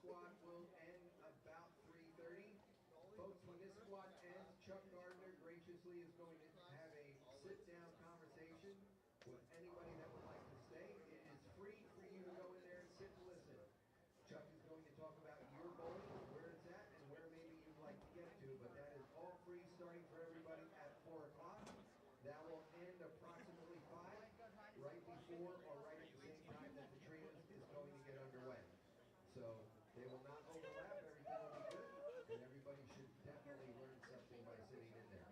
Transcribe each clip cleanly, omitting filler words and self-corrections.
squad will end about 3:30. Folks, when this squad ends, Chuck Gardner graciously is going to have a sit-down conversation with anybody that would like to stay. It is free for you to go in there and sit and listen. Chuck is going to talk about your bowling, where it's at, and where maybe you'd like to get to, but that is all free starting for everybody at 4 o'clock. That will end approximately 5, right before or right at the same time that the trios is going to get underway. So they will not overlap, everything will be good, and everybody should definitely learn something by sitting in there.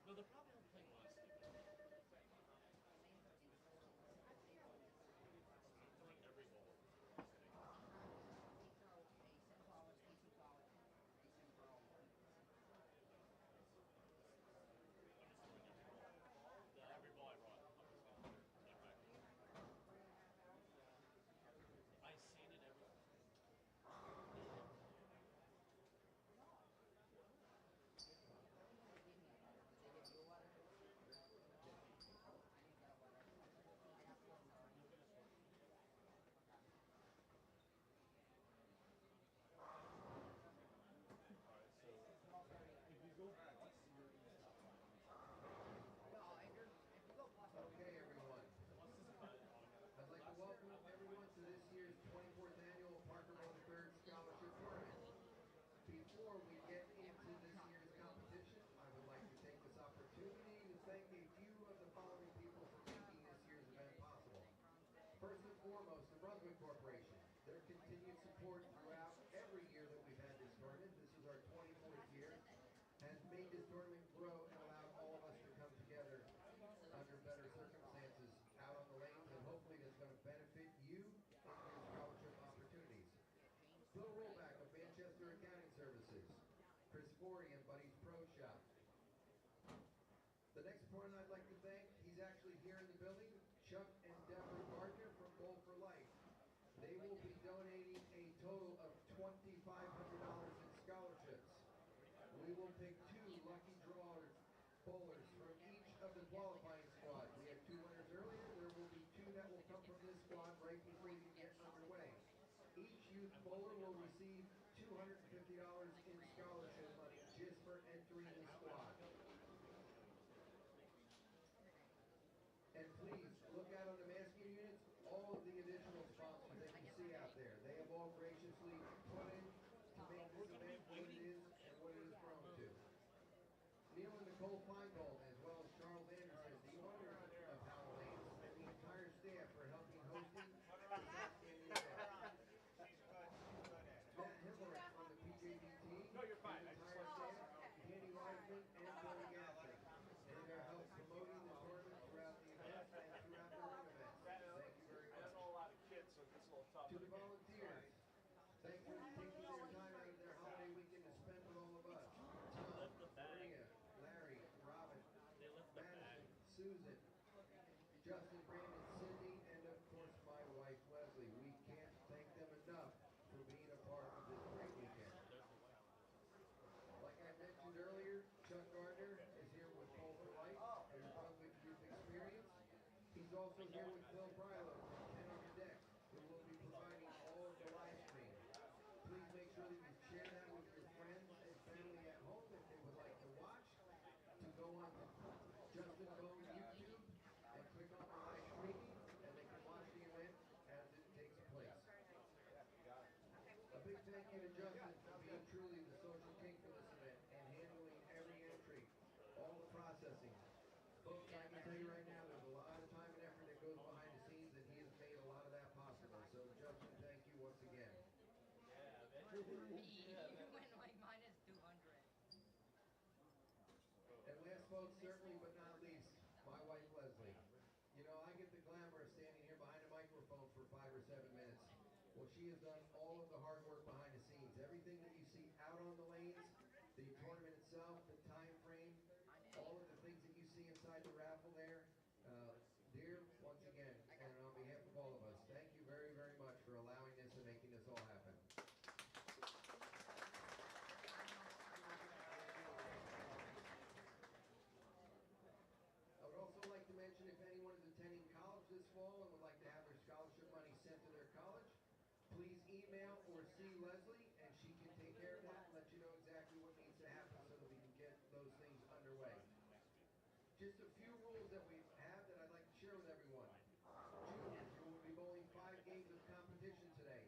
No, they're probably all playing last year. Like every ball. Every ball I brought. I seen it every. Okay, everyone. I'd like to welcome everyone to this year's 24th annual Parker Bohn III Scholarship Tournament. Before we get into this year's competition, I would like to take this opportunity to thank a few of the following people for making this year's event possible. First and foremost, the Brunswick Corporation. Their continued support throughout every year that we've had this tournament, this is our 24th year, has made this tournament grow and allowed all of us to come together under better circumstances out on the lanes, and hopefully that's going to benefit you in your scholarship opportunities. Bill Rollback of Manchester Accounting Services, Chris Forey and Buddy's Pro Shop. The next opponent I'd like to thank, he's actually here in the building, Chuck and Deborah Gardner from Bowl for Life. They will be donating a total of $2,500 in scholarships. We will pick 2 lucky drawers, bowlers from each of the qualifying squads. We had 2 winners earlier. There will be 2 that will come from this squad right before you get underway. Each youth bowler will receive $250 in scholarship money just for entering the squad. And please, look out on the masking units, all of the additional sponsors that you see out there. They have all graciously put in to make this event what it is and what it has grown to. Neil and Nicole Feingold, as well as Charles Anderson, the owner of Howell Lanes, and the entire staff for helping hosting this outstanding event. Matt Himmler from the PJBT, the entire staff, Danny Weisman, and Tony Gaffney, and their help promoting the tournament throughout the event and throughout their own events. Thank you very much. I know a lot of kids, so it gets a little tough. To the volunteers, thank you for taking their time out of their holiday weekend to spend with all of us. Tom, Maria, Larry, Robin, Madison, Susan, Justin, Brandon, Cindy, and of course my wife Leslie. We can't thank them enough for being a part of this great weekend. Like I mentioned earlier, Chuck Gardner is here with Bowl for Life and his Brunswick Youth Experience. He's also here with Phil Brylow from 10 on the Deck, who will be providing all of the live stream. Please make sure that you share that with your friends and family at home if they would like to watch. To go on to Justin Bohn YouTube and click on the live streaming, and they can watch the event as it takes place. A big thank you to Justin for being truly the social king for this event and handling every entry, all the processing. Folks, I can tell you right now, there's a lot of time and effort that goes behind the scenes, and he has made a lot of that possible. So, Justin, thank you once again. You went like minus 200. And last, folks, certainly but not least, my wife Leslie. You know, I get the glamour of standing here behind a microphone for 5 or 7 minutes. Well, she has done all of the hard work behind the scenes. Everything that you see out on the lanes, the tournament itself, the time frame, all of the things that you see inside the raffle there. Dear, once again, and on behalf of all of us, thank you very, very much for allowing this and making this all happen. I would also like to mention if anyone is attending college this fall and would like to have their scholarship money sent to their college, please email or see Leslie, and she can take care of that and let you know exactly what needs to happen so that we can get those things underway. Just a few rules that we have that I'd like to share with everyone. Juniors, you will be bowling 5 games of competition today.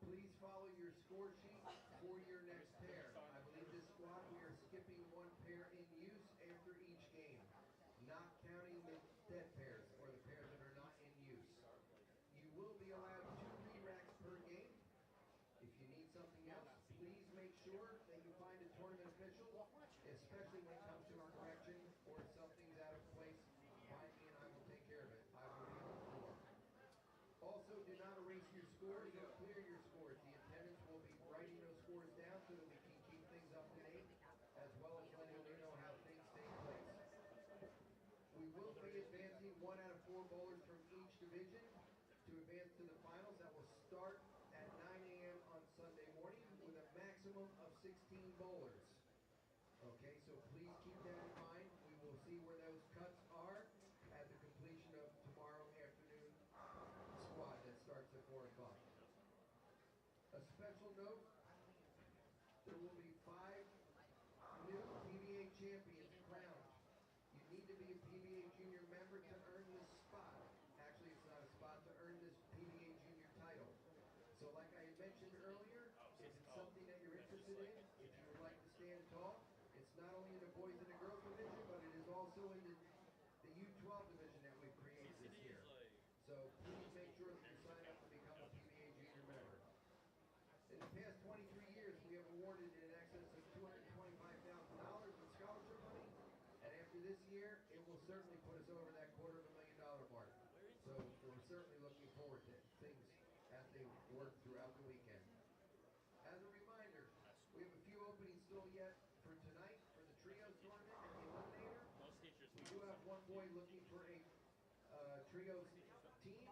Please follow your score sheet for your next pair. I believe this squad we are skipping 1 pair in use after each game, not counting the dead pairs or the pairs that are not in use. You will be allowed 2 re-racks per game. If you need something else, please make sure that you find a tournament official, especially when it comes to a correction or if something's out of place. Find me and I will take care of it. I will be on the floor. Also, do not erase your scores or clear your scores. The attendants will be writing those scores down so that we can keep things up to date, as well as letting you know how things take place. We will be advancing 1 out of 4 bowlers from each division to advance to the finals. That will start at 9 a.m. on Sunday morning with a maximum of 16 bowlers. Okay, so please keep that in mind. We will see where those cuts are at the completion of tomorrow afternoon squad that starts at 4 o'clock. A special note, there will be 5 new PBA champions crowned. You need to be a PBA junior member to earn this spot. Actually, it's not a spot to earn this PBA junior title. So like I had mentioned earlier, if it's something that you're interested in, if you would like to stand tall, it's not only in the boys and the girls division, but it is also in the U12 division that we've created this year. So please make sure that you sign up to become a PBA junior member. In the past 23 years, we have awarded in excess of $225,000 in scholarship money, and after this year, it will certainly put us over that $250,000 mark. So we're certainly looking forward to things as they work throughout the weekend. As a reminder, we have a few openings still yet for tonight for the trios tournament and the eliminator. We do have one boy looking for a trios team.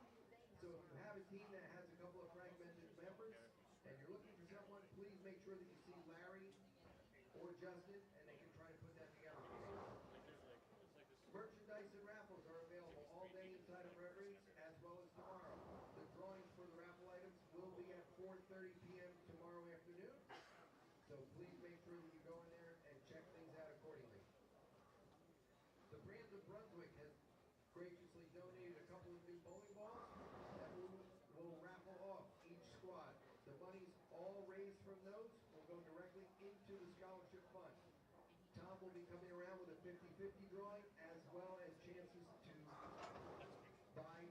So if you have a team that has a couple of fragmented members and you're looking for someone, please make sure that you see Larry or Justin and they can try to put that together for you. Merchandise and raffles are available all day inside of Red Rings as well as tomorrow. The drawings for the raffle items will be at 4:30 p.m. tomorrow afternoon. So please make sure that you go in there and check things out accordingly. The Brands of Brunswick has graciously donated a couple of new bowling balls that we will raffle off each squad. The monies all raised from those will go directly into the scholarship fund. Tom will be coming around with a 50-50 drawing as well as chances to buy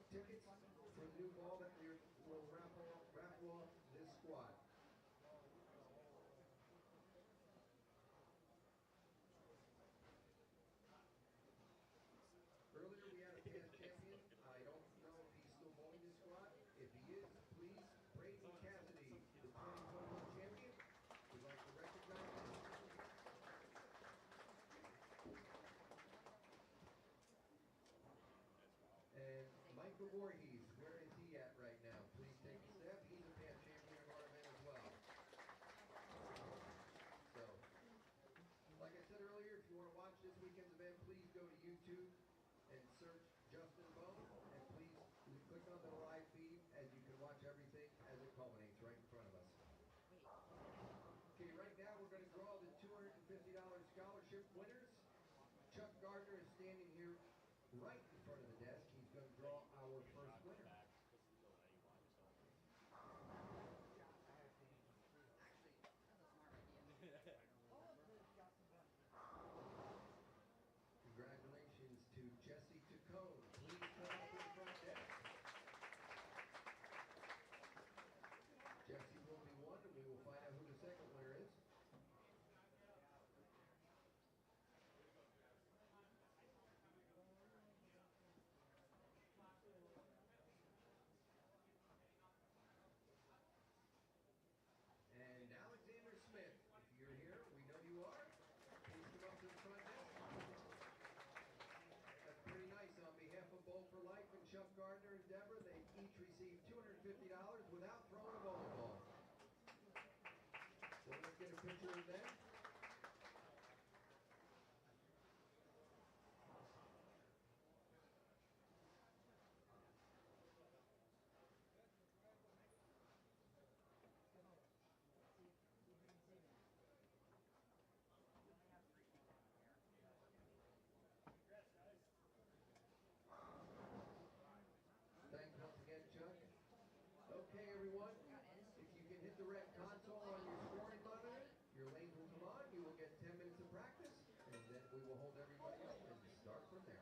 tickets for the new ball that we will raffle off this squad. Earlier we had a past champion. I don't know if he's still bowling this squad. If he is, please, Brady Cassidy, the 2021 champion. We'd like to recognize him. And Michael Voorhees, where is he at right now? Please take a step. He's a past champion of our event as well. So, like I said earlier, if you want to watch this weekend's event, please go to YouTube and search Justin Bohn, and please click on the live feed as you can watch everything as it culminates right in front of us. Okay, right now we're going to draw the $250 scholarship winners. Chuck Gardner is standing here right in front of the desk. He's going to draw our first winner. Congratulations to Jesse Tacone. Please come up to the front desk. Jesse will be one, and we will find out who the second winner is. Deborah. They each received $250 without throwing a bowling ball. So let's get a picture of them. Thanks once again, Chuck. Okay, everyone. If you can hit the red console on your scoring monitor, your lanes will come on. You will get 10 minutes of practice, and then we will hold everybody up and start from there.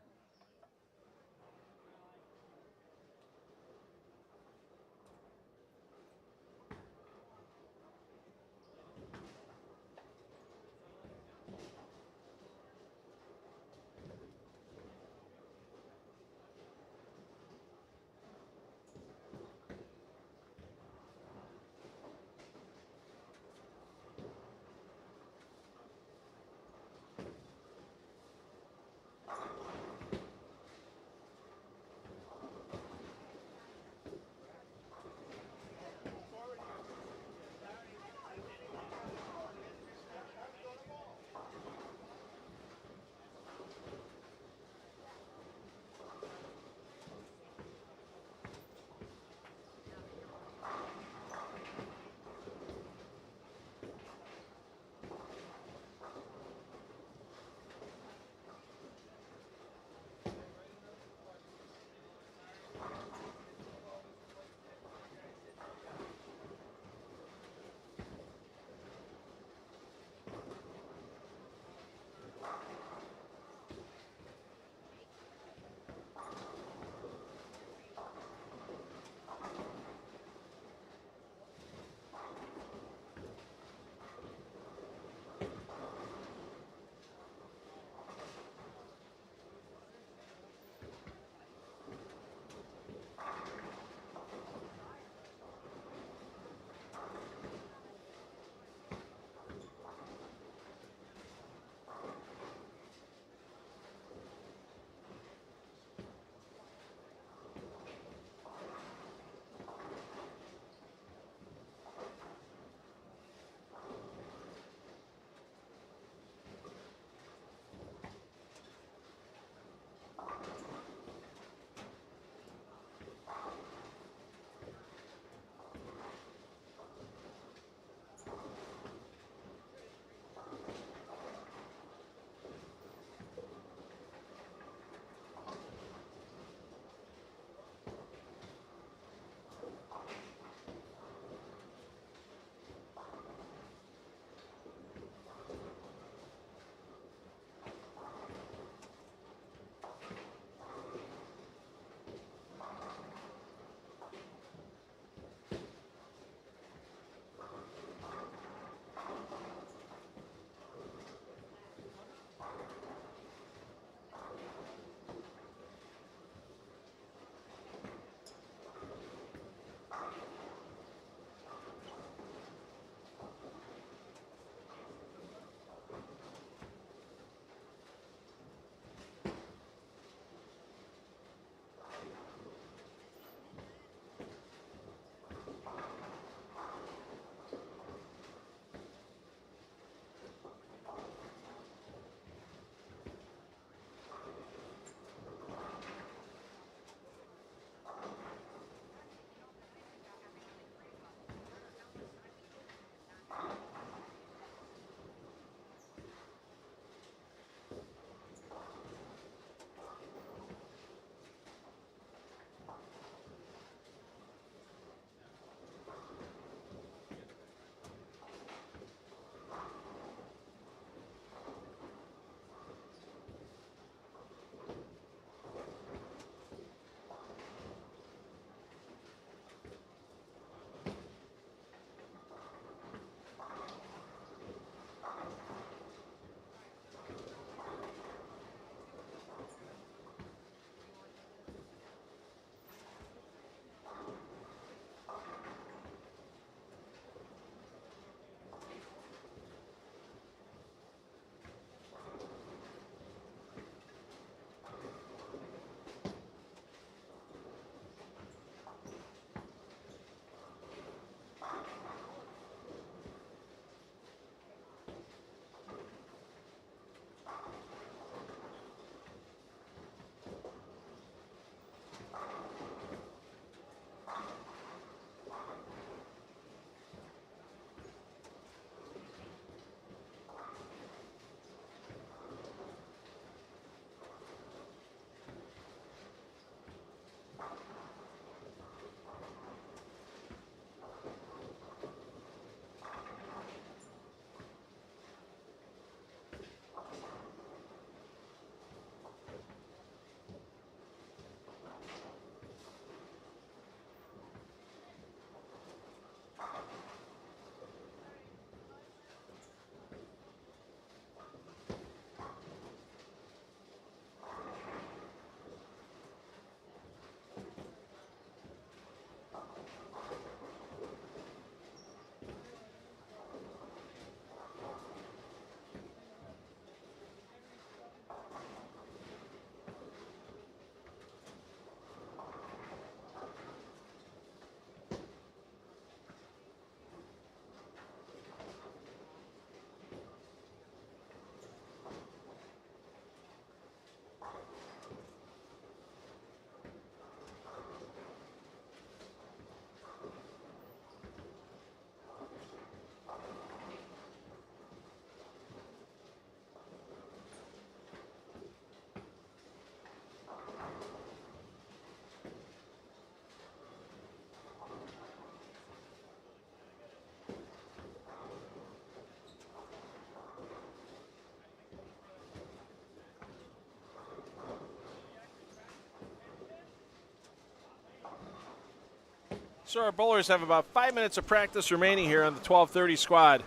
So our bowlers have about 5 minutes of practice remaining here on the 12:30 squad.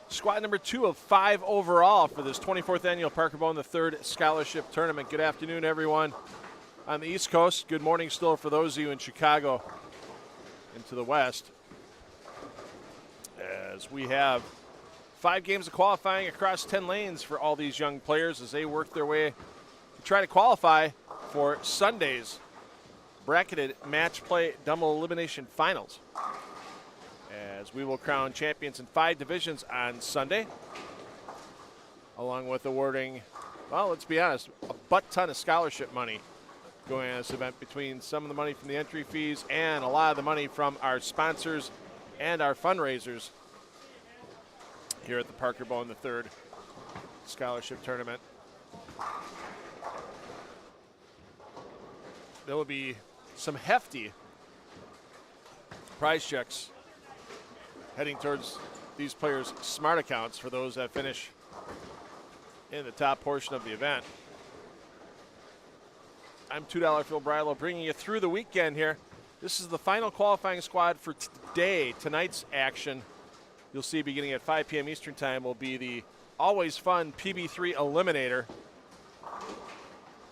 Squad number 2 of 5 overall for this 24th annual Parker Bohn III Scholarship Tournament. Good afternoon, everyone on the East Coast. Good morning still for those of you in Chicago and to the west. As we have 5 games of qualifying across 10 lanes for all these young players as they work their way to try to qualify for Sunday's bracketed match play double elimination finals, as we will crown champions in 5 divisions on Sunday, along with awarding, well, let's be honest, a butt ton of scholarship money going on this event, between some of the money from the entry fees and a lot of the money from our sponsors and our fundraisers here at the Parker Bohn III Scholarship Tournament. There will be some hefty prize checks heading towards these players' smart accounts for those that finish in the top portion of the event. I'm $2 Phil Brylow, bringing you through the weekend here. This is the final qualifying squad for today. Tonight's action, you'll see beginning at 5 p.m. Eastern Time, will be the always fun PB3 Eliminator,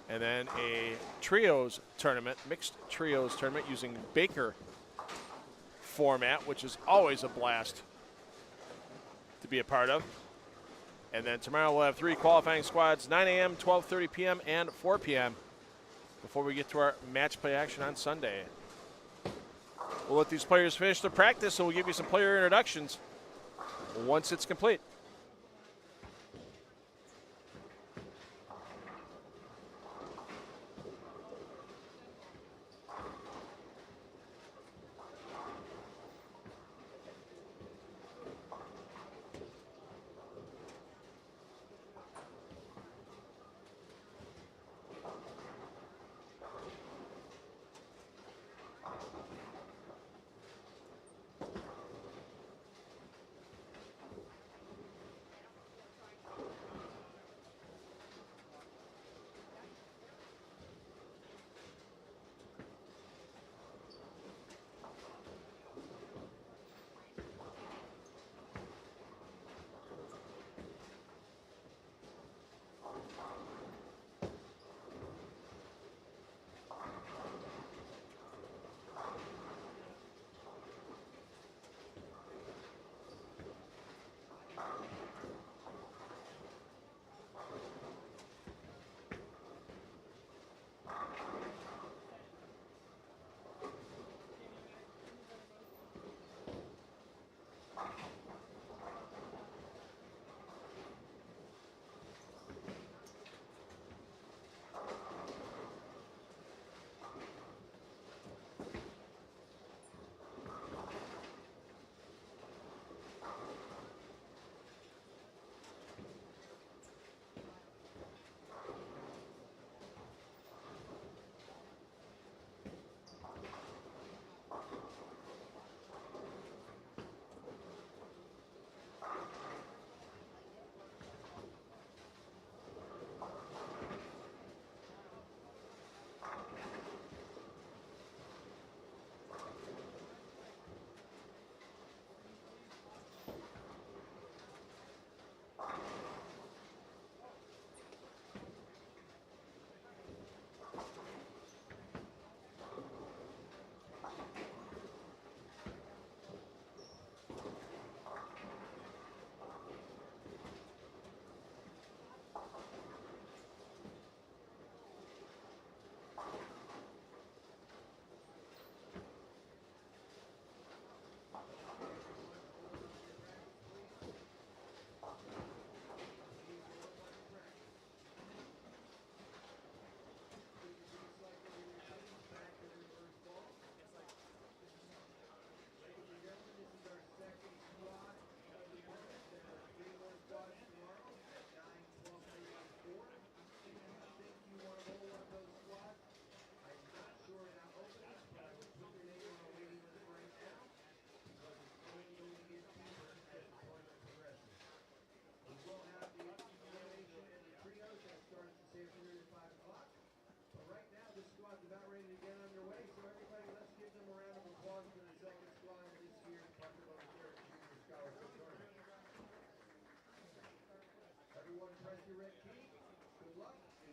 and then a trios tournament, mixed trios tournament using Baker format, which is always a blast to be a part of. And then tomorrow we'll have 3 qualifying squads, 9 a.m., 12:30 p.m., and 4 p.m. before we get to our match play action on Sunday. We'll let these players finish their practice, and we'll give you some player introductions once it's complete.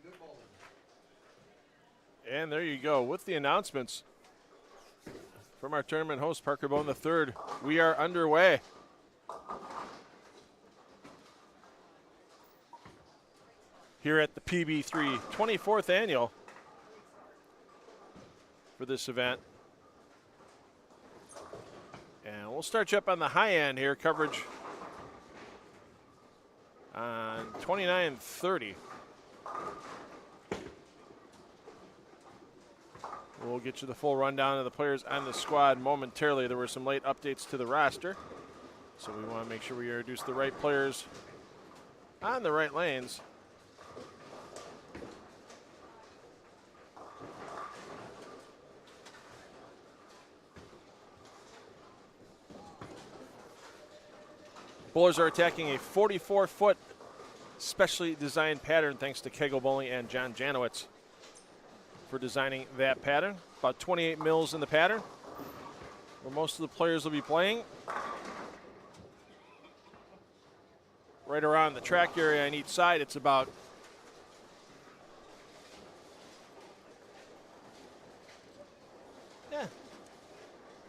good bowling. And there you go with the announcements from our tournament host, Parker Bohn III. We are underway. Here at the PB3 24th annual for this event. And we'll start you up on the high end here, coverage on 29:30. We'll get you the full rundown of the players on the squad momentarily. There were some late updates to the roster, so we want to make sure we introduce the right players on the right lanes. Bowlers are attacking a 44-foot specially designed pattern thanks to Kegel Bowling and John Janowitz for designing that pattern. About 28 mils in the pattern, where most of the players will be playing. Right around the track area on each side, it's about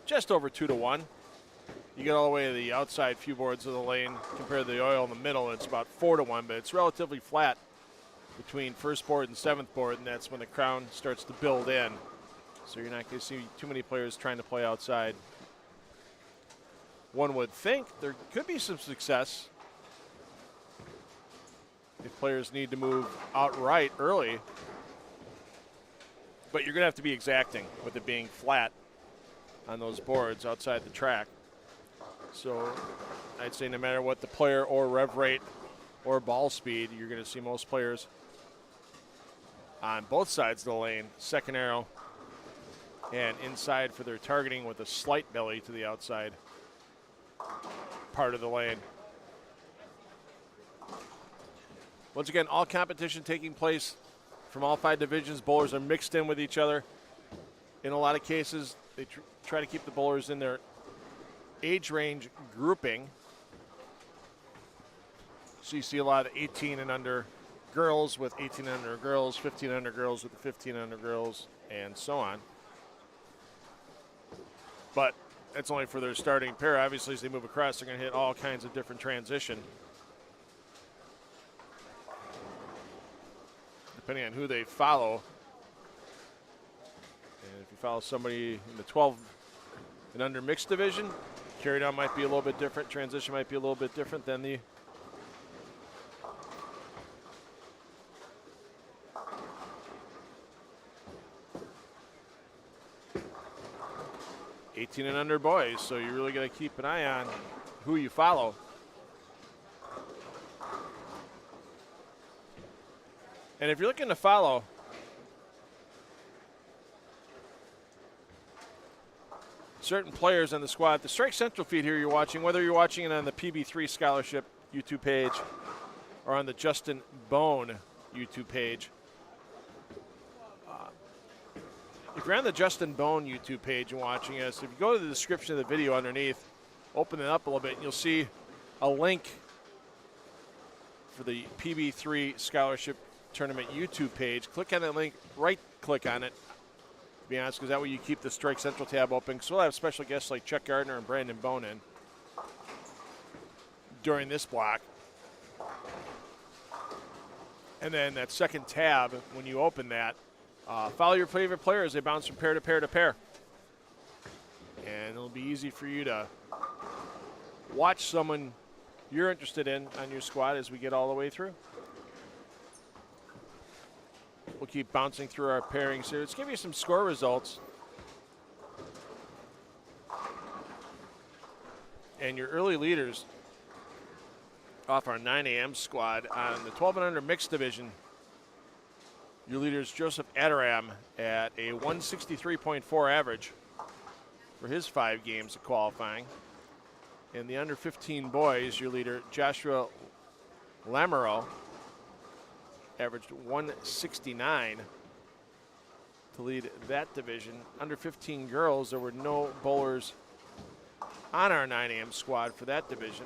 just over 2-to-1. You get all the way to the outside few boards of the lane compared to the oil in the middle, and it's about 4-to-1, but it's relatively flat between first board and seventh board, and that's when the crown starts to build in. So you're not going to see too many players trying to play outside. One would think there could be some success if players need to move outright early, but you're going to have to be exacting with it being flat on those boards outside the track. So I'd say no matter what the player or rev rate or ball speed, you're going to see most players on both sides of the lane, second arrow and inside for their targeting with a slight belly to the outside part of the lane. Once again, all competition taking place from all 5 divisions. Bowlers are mixed in with each other. In a lot of cases, they try to keep the bowlers in their age range grouping. So you see a lot of 18 and under girls with 18 and under girls, 15 and under girls with the 15 and under girls, and so on. But that's only for their starting pair. Obviously, as they move across, they're going to hit all kinds of different transition, depending on who they follow. And if you follow somebody in the 12 and under mixed division, carry down might be a little bit different, transition might be a little bit different than the 18 and under boys, so you really got to keep an eye on who you follow. And if you're looking to follow certain players on the squad, the Strike Central feed here you're watching, whether you're watching it on the PB3 Scholarship YouTube page or on the Justin Bohn YouTube page. If you're on the Justin Bohn YouTube page and watching us, if you go to the description of the video underneath, open it up a little bit, and you'll see a link for the PB3 Scholarship Tournament YouTube page. Click on that link, right-click on it, to be honest, because that way you keep the Strike Central tab open. So we'll have special guests like Chuck Gardner and Brandon Bohn in during this block. And then that second tab, when you open that, follow your favorite player as they bounce from pair to pair to pair. And it'll be easy for you to watch someone you're interested in on your squad as we get all the way through. We'll keep bouncing through our pairings here. Let's give you some score results. And your early leaders off our 9 a.m. squad on the 12 and under mixed division. Your leaders, Joseph Adoram, at a 163.4 average for his 5 games of qualifying. And the under 15 boys, your leader, Joshua Lamoureux, averaged 169 to lead that division. Under 15 girls, there were no bowlers on our 9 a.m. squad for that division.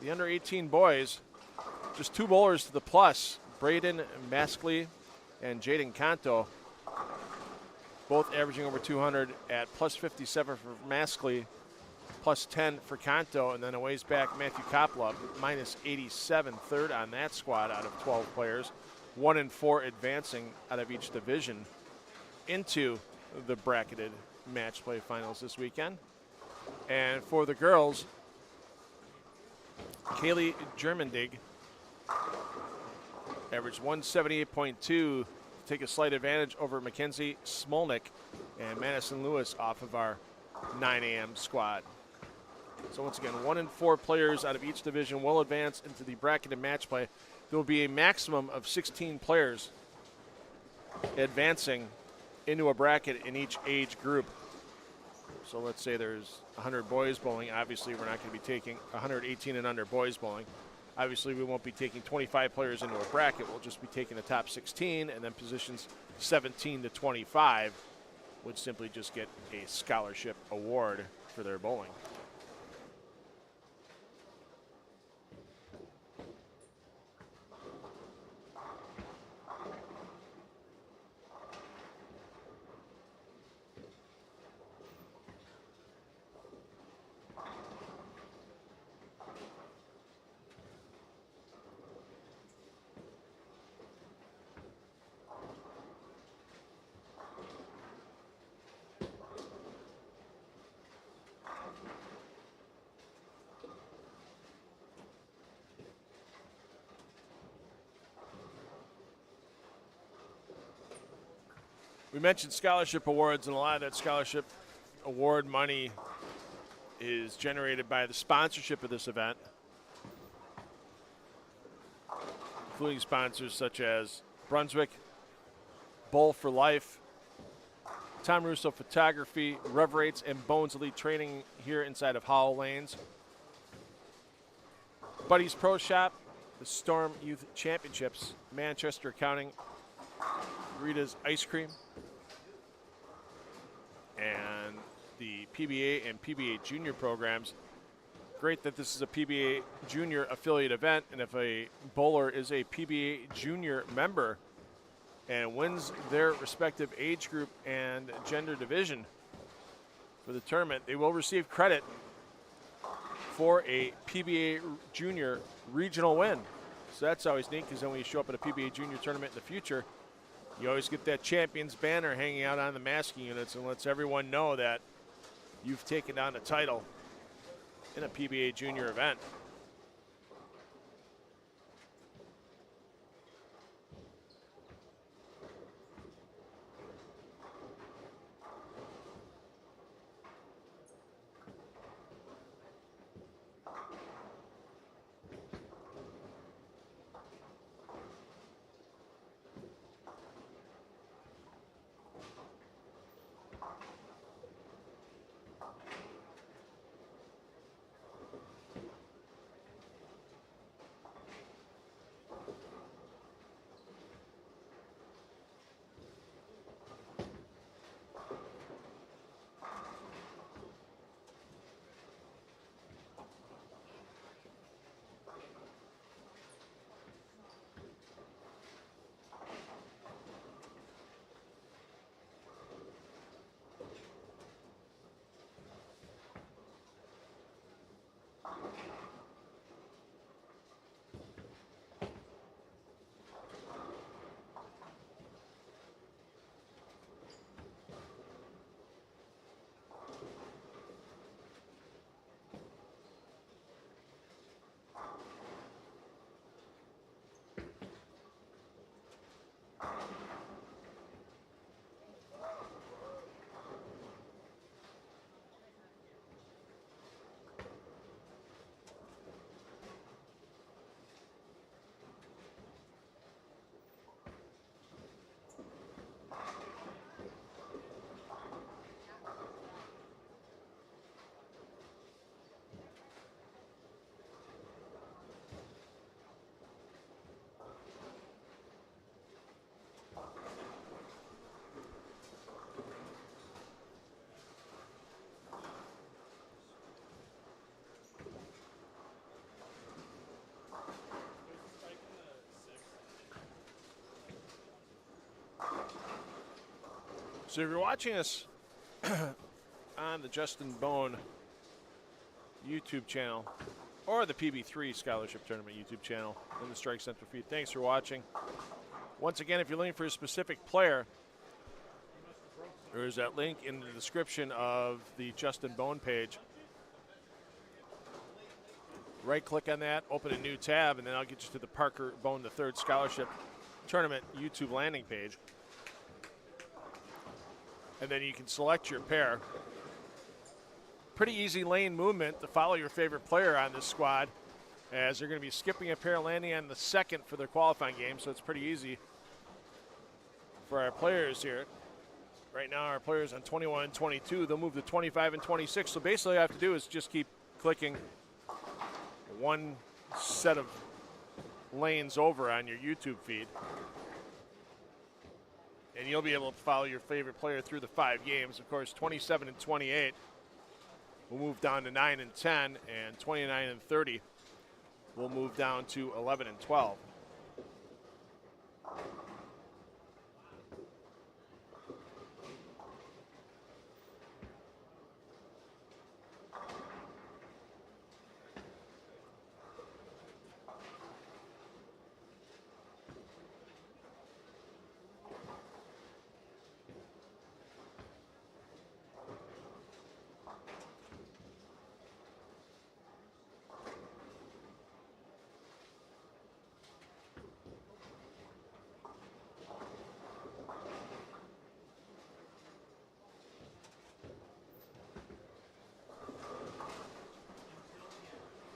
The under 18 boys, just 2 bowlers to the plus, Braden Maskley and Jaden Canto, both averaging over 200 at plus 57 for Maskley, plus 10 for Canto, and then a ways back Matthew Kopla, minus 87, third on that squad out of 12 players. 1 and 4 advancing out of each division into the bracketed match play finals this weekend. And for the girls, Kaylee Germendig averaged 178.2 to take a slight advantage over Mackenzie Smolnick and Madison Lewis off of our 9 a.m. squad. So once again, 1 and 4 players out of each division will advance into the bracketed match play. There will be a maximum of 16 players advancing into a bracket in each age group. So let's say there's 100 boys bowling. Obviously, we're not going to be taking 118 and under boys bowling. Obviously, we won't be taking 25 players into a bracket. We'll just be taking the top 16, and then positions 17 to 25 would simply just get a scholarship award for their bowling. We mentioned scholarship awards, and a lot of that scholarship award money is generated by the sponsorship of this event, including sponsors such as Brunswick, Bowl for Life, Tom Russo Photography, Rev Rates, and Bohn's Elite Training here inside of Howell Lanes, Buddy's Pro Shop, the Storm Youth Championships, Manchester Accounting, Rita's Ice Cream, and the PBA and PBA Junior programs. Great that this is a PBA Junior affiliate event, and if a bowler is a PBA Junior member and wins their respective age group and gender division for the tournament, they will receive credit for a PBA Junior regional win. So that's always neat, because then when you show up at a PBA Junior tournament in the future, you always get that champion's banner hanging out on the masking units and lets everyone know that you've taken down the title in a PBA Junior event. So if you're watching us on the Justin Bohn YouTube channel or the PB3 Scholarship Tournament YouTube channel in the Strike Central feed, thanks for watching. Once again, if you're looking for a specific player, there's that link in the description of the Justin Bohn page. Right-click on that, open a new tab, and then I'll get you to the Parker Bohn III Scholarship Tournament YouTube landing page. And then you can select your pair. Pretty easy lane movement to follow your favorite player on this squad, as they're going to be skipping a pair, landing on the second for their qualifying game, so it's pretty easy for our players here. Right now our players on 21 and 22, they'll move to 25 and 26, so basically all you have to do is just keep clicking one set of lanes over on your YouTube feed, and you'll be able to follow your favorite player through the 5 games. Of course, 27 and 28 will move down to 9 and 10, and 29 and 30 will move down to 11 and 12.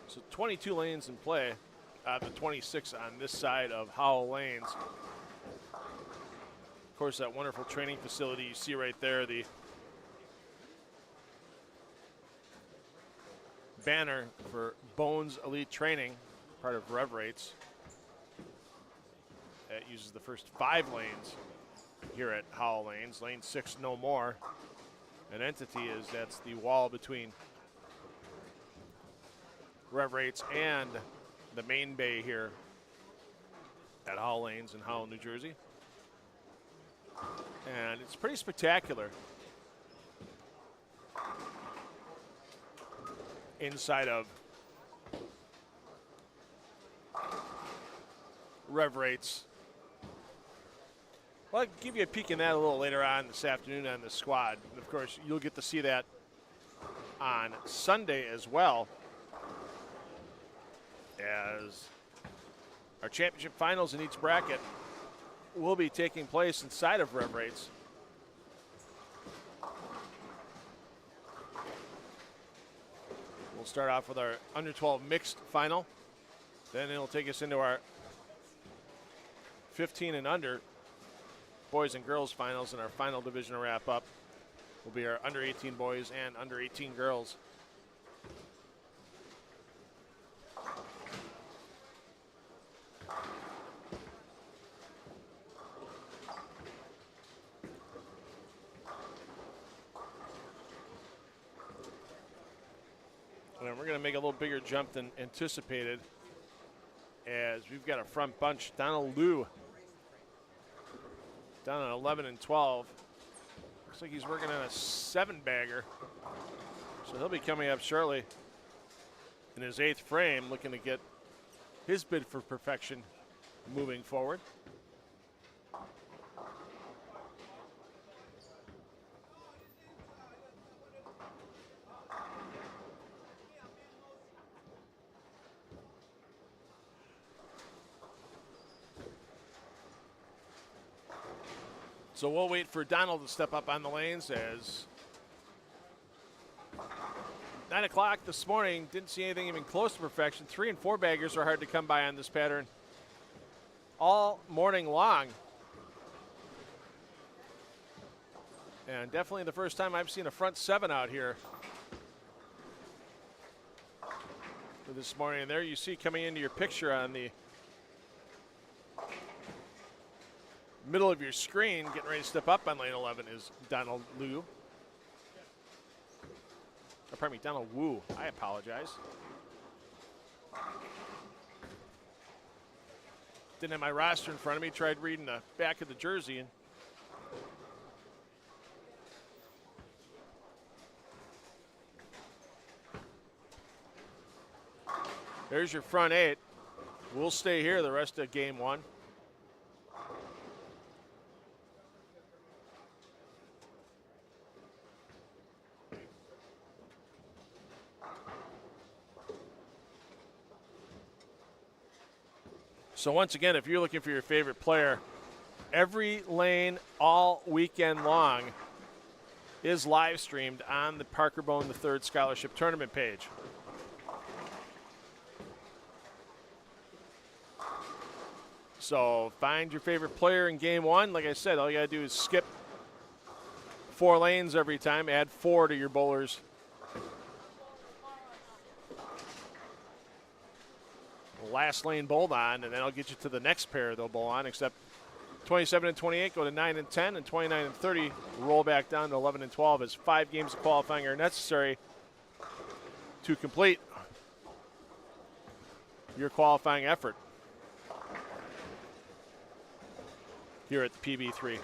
So 22 lanes in play, the 26 on this side of Howell Lanes. Of course, that wonderful training facility you see right there, the banner for Bohn's Elite Training, part of Rev Rates. That uses the first 5 lanes here at Howell Lanes. Lane 6, no more. An entity is that's the wall between Rev Rates and the main bay here at Howell Lanes in Howell, New Jersey. And it's pretty spectacular inside of Rev Rates. Well, I'll give you a peek in that a little later on this afternoon on the squad. And of course, you'll get to see that on Sunday as well, as our championship finals in each bracket will be taking place inside of Rev Rates. We'll start off with our under 12 mixed final. Then it'll take us into our 15 and under boys and girls finals, and our final division to wrap up will be our under 18 boys and under 18 girls. And we're going to make a little bigger jump than anticipated, as we've got a front bunch. Donald Liu down at 11 and 12. Looks like he's working on a 7-bagger. So he'll be coming up shortly in his 8th frame, looking to get his bid for perfection moving forward. So we'll wait for Donald to step up on the lanes, as 9 o'clock this morning, didn't see anything even close to perfection. 3 and 4 baggers are hard to come by on this pattern all morning long. And definitely the first time I've seen a front 7 out here for this morning. And there you see coming into your picture on the middle of your screen, getting ready to step up on lane 11, is Donald Liu. Or pardon me, Donald Wu. I apologize. Didn't have my roster in front of me. Tried reading the back of the jersey, and There's your front 8. We'll stay here the rest of game 1. So once again, if you're looking for your favorite player, every lane all weekend long is live streamed on the Parker Bohn III Scholarship Tournament page. So find your favorite player in game 1. Like I said, all you got to do is skip 4 lanes every time, add 4 to your bowlers. Last lane bowled on, and then I'll get you to the next pair they'll bowl on, except 27 and 28 go to 9 and 10, and 29 and 30 roll back down to 11 and 12 as 5 games of qualifying are necessary to complete your qualifying effort here at the PB3.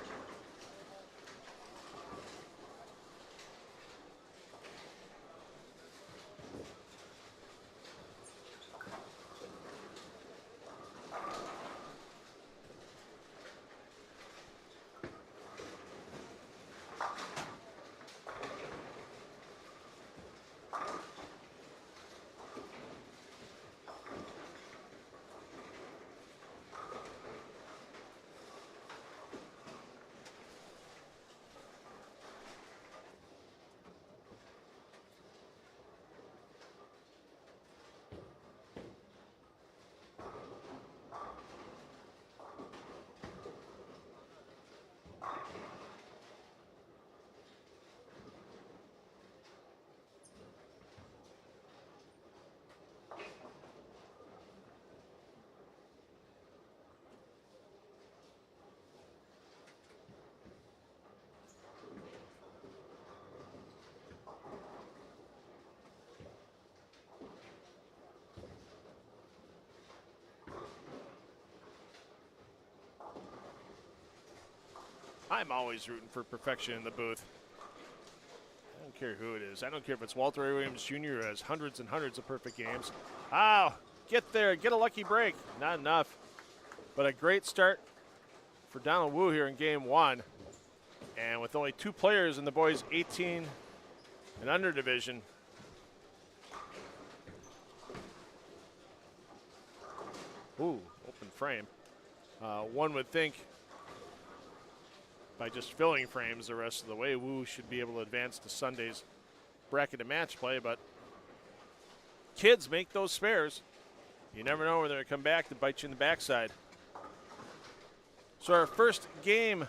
I'm always rooting for perfection in the booth. I don't care who it is. I don't care if it's Walter A. Williams Jr. who has hundreds and hundreds of perfect games. Oh, get there. Get a lucky break. Not enough. But a great start for Donald Wu here in game 1. And with only 2 players in the boys 18 and under division, ooh, open frame. One would think by just filling frames the rest of the way, Wu should be able to advance to Sunday's bracket and match play, but kids make those spares. You never know when they're going to come back to bite you in the backside. So our first game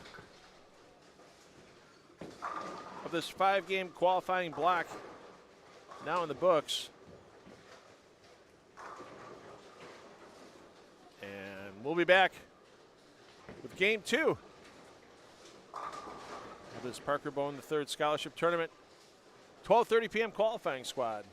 of this 5-game qualifying block now in the books. And we'll be back with game 2 of this Parker Bohn III Scholarship Tournament. 12:30 p.m. qualifying squad.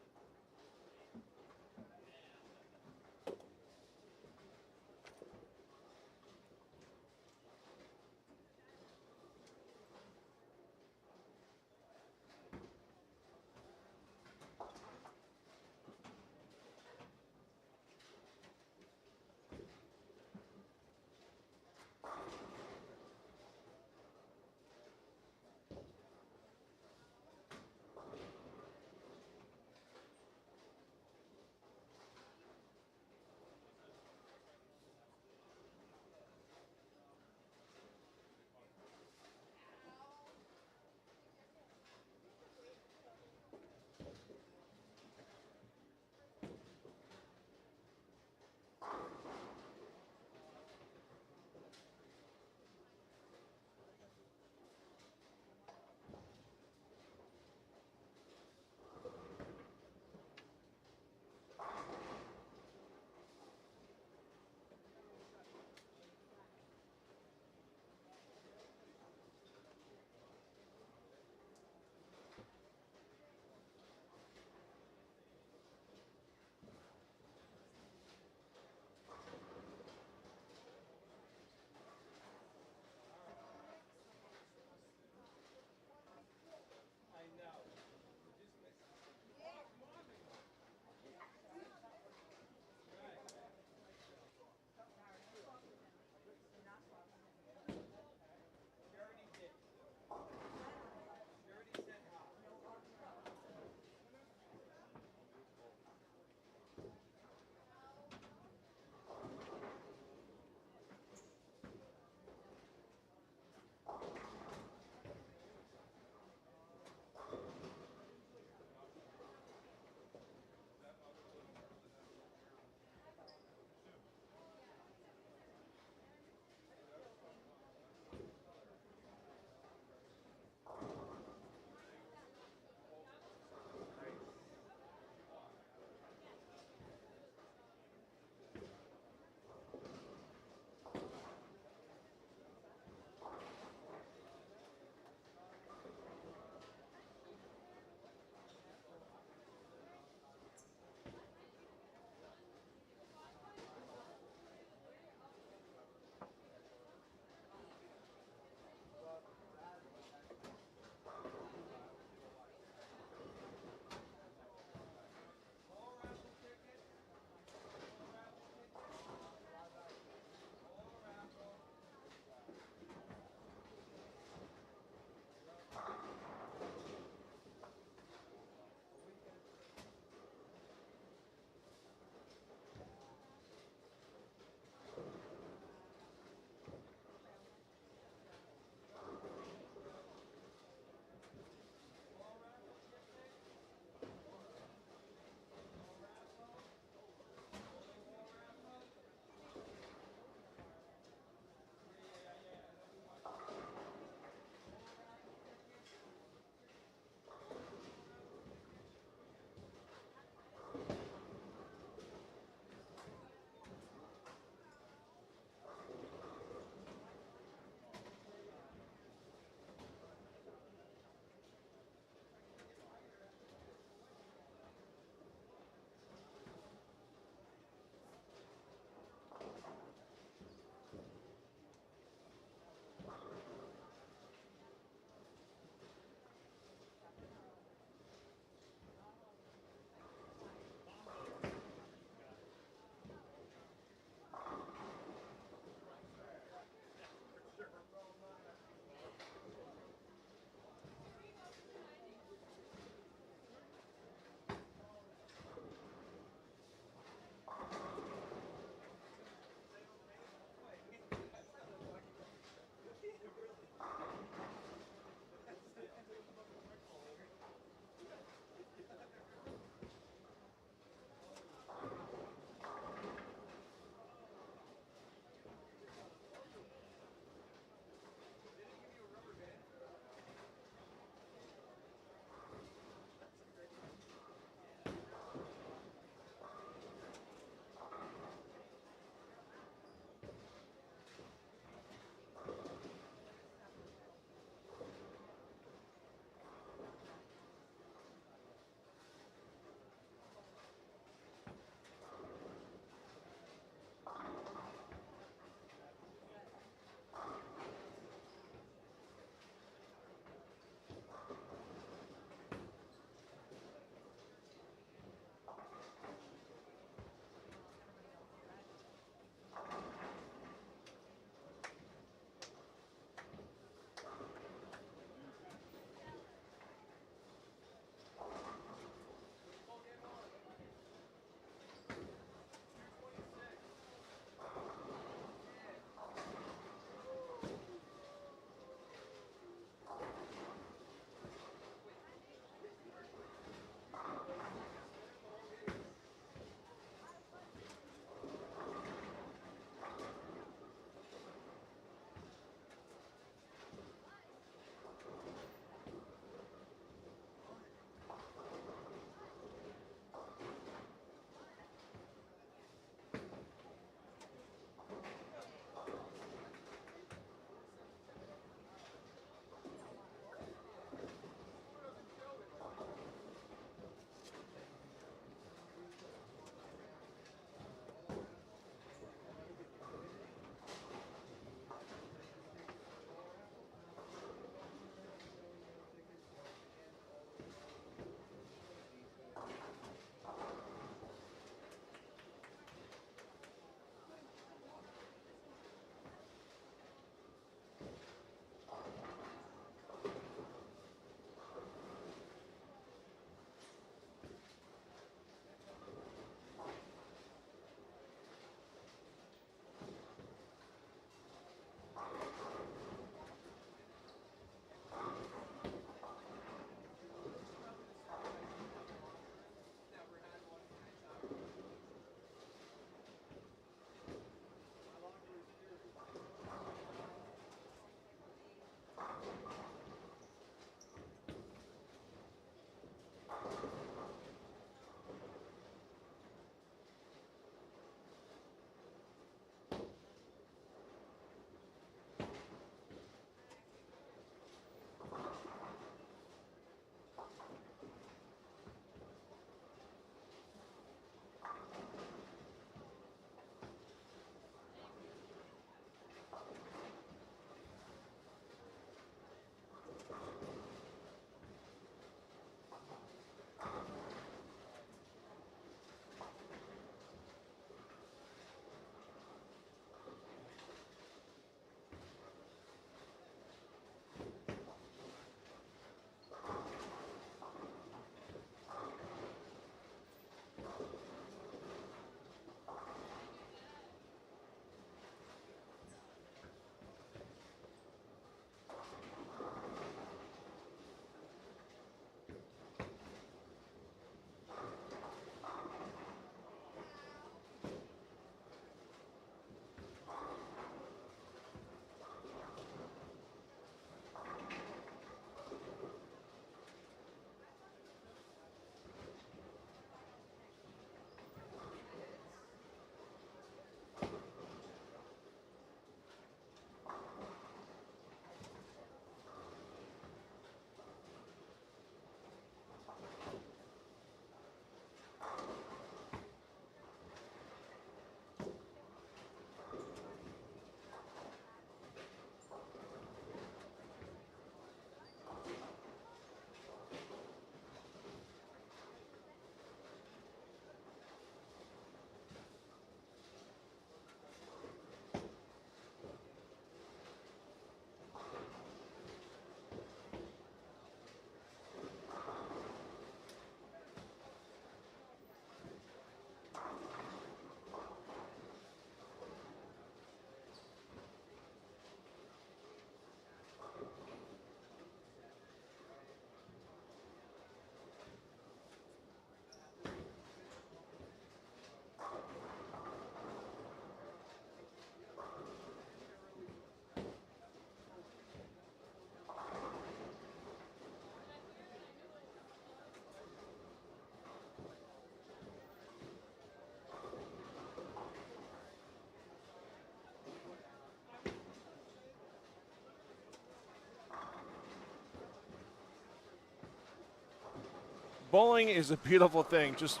bowling is a beautiful thing. Just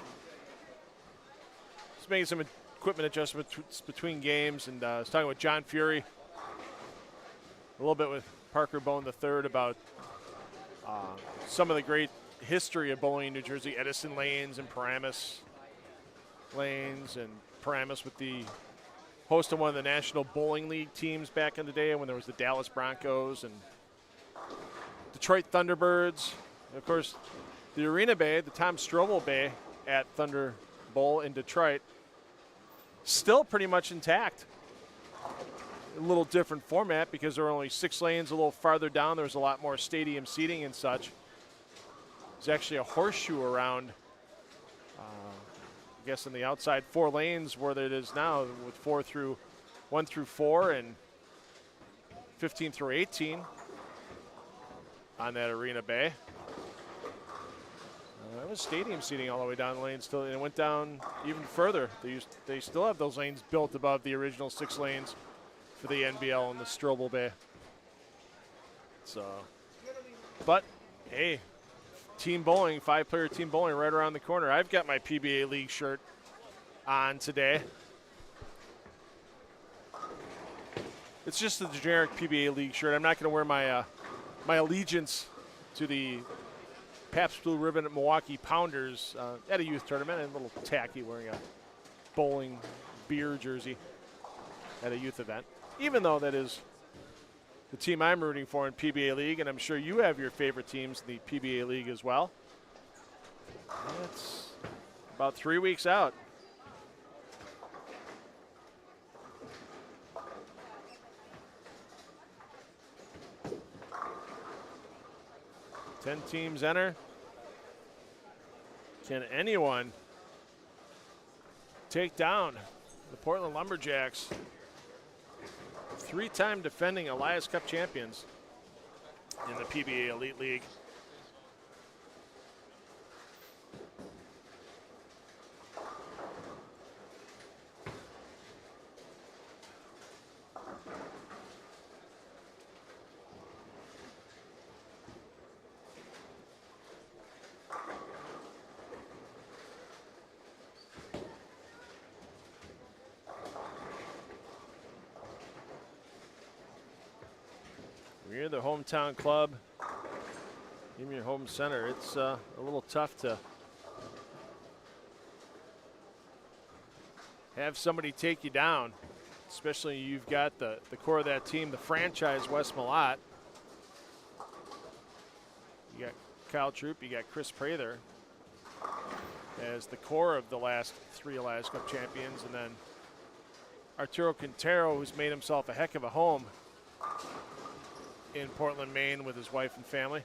making some equipment adjustments between games, and I was talking with John Fury a little bit with Parker Bohn III about some of the great history of bowling in New Jersey, Edison lanes and Paramus lanes, and Paramus with the host of one of the National Bowling League teams back in the day when there was the Dallas Broncos and Detroit Thunderbirds. And of course, the Arena Bay, the Tom Strobel Bay at Thunder Bowl in Detroit, still pretty much intact. A little different format because there were only 6 lanes a little farther down. There was a lot more stadium seating and such. There's actually a horseshoe around, I guess, in the outside 4 lanes where it is now, with 1 through 4 and 15 through 18 on that Arena Bay. That was stadium seating all the way down the lane still, and it went down even further. They still have those lanes built above the original 6 lanes for the NBL in the Strobel Bay. So, but hey, team bowling, 5-player team bowling right around the corner. I've got my PBA League shirt on today. It's just the generic PBA League shirt. I'm not going to wear my my allegiance to the Pabst Blue Ribbon at Milwaukee Pounders at a youth tournament. And a little tacky wearing a bowling beer jersey at a youth event, even though that is the team I'm rooting for in PBA League, and I'm sure you have your favorite teams in the PBA League as well. It's about 3 weeks out. Ten teams enter. Can anyone take down the Portland Lumberjacks, 3-time defending Elias Cup champions in the PBA Elite League? You're the hometown club, in your home center. It's a little tough to have somebody take you down, especially you've got the core of that team, the franchise Wes Malott. You got Kyle Troop, you got Chris Prather as the core of the last 3 Elias Cup champions, and then Arturo Quintero, who's made himself a heck of a home in Portland, Maine with his wife and family.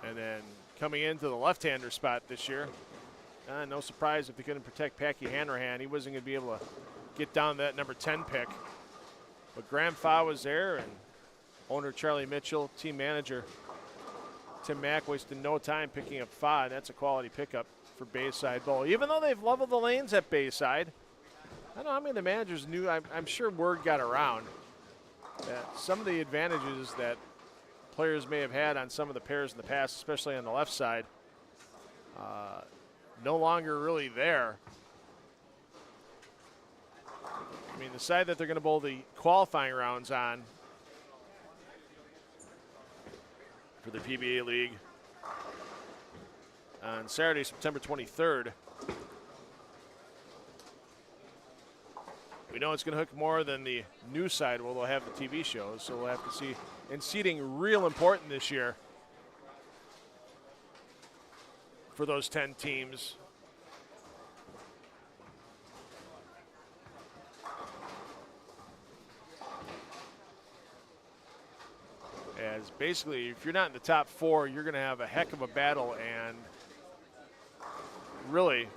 And then coming into the left-hander spot this year, no surprise if they couldn't protect Packy Hanrahan. He wasn't going to be able to get down to that number 10 pick. But Graham Fa was there, and owner Charlie Mitchell, team manager Tim Mack wasted no time picking up Fa, and that's a quality pickup for Bayside Bowl. Even though they've leveled the lanes at Bayside, I don't know how many of the managers knew. I'm sure word got around that some of the advantages that players may have had on some of the pairs in the past, especially on the left side, no longer really there. I mean, the side that they're going to bowl the qualifying rounds on for the PBA League on Saturday, September 23rd. We know it's going to hook more than the new side where they'll have the TV shows, so we'll have to see. And seating real important this year for those 10 teams. As basically, if you're not in the top 4, you're going to have a heck of a battle, and really,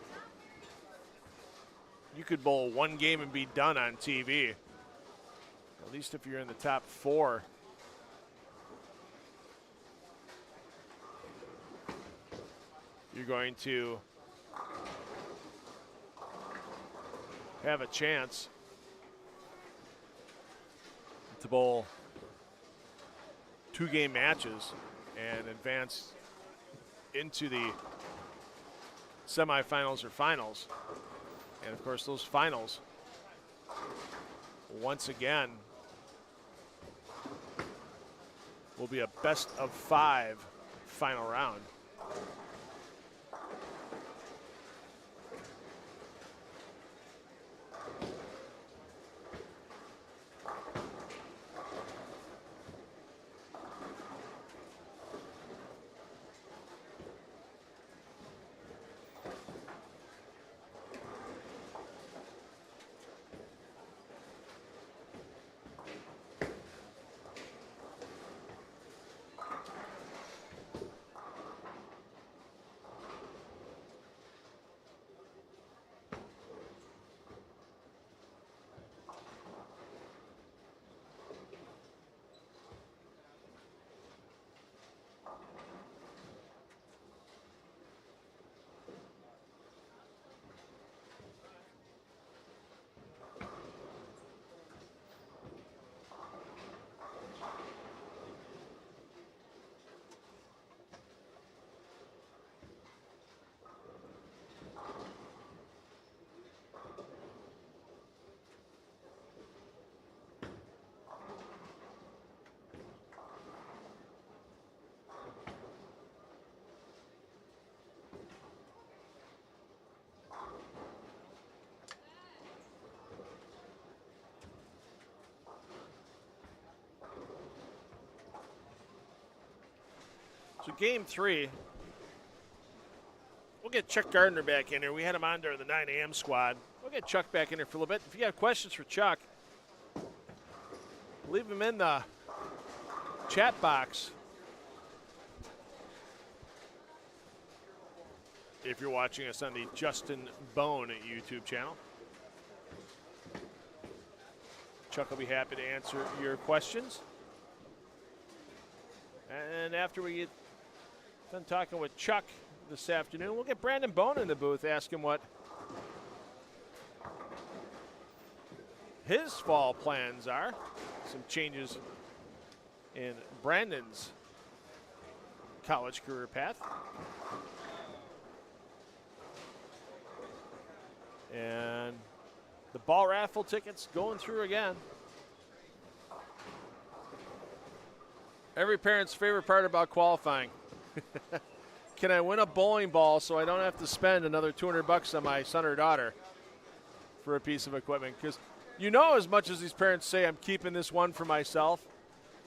you could bowl one game and be done on TV. At least if you're in the top 4. You're going to have a chance to bowl 2-game matches and advance into the semifinals or finals. And of course, those finals, once again, will be a best of 5 final round. So game 3, we'll get Chuck Gardner back in here. We had him on during the 9 a.m. squad. We'll get Chuck back in here for a little bit. If you got questions for Chuck, leave them in the chat box. If you're watching us on the Justin Bohn YouTube channel, Chuck will be happy to answer your questions. And after we get done talking with Chuck this afternoon, we'll get Brandon Bohn in the booth, ask him what his fall plans are. Some changes in Brandon's college career path. And the ball raffle tickets going through again. Every parent's favorite part about qualifying. Can I win a bowling ball so I don't have to spend another $200 on my son or daughter for a piece of equipment? Because you know, as much as these parents say I'm keeping this one for myself,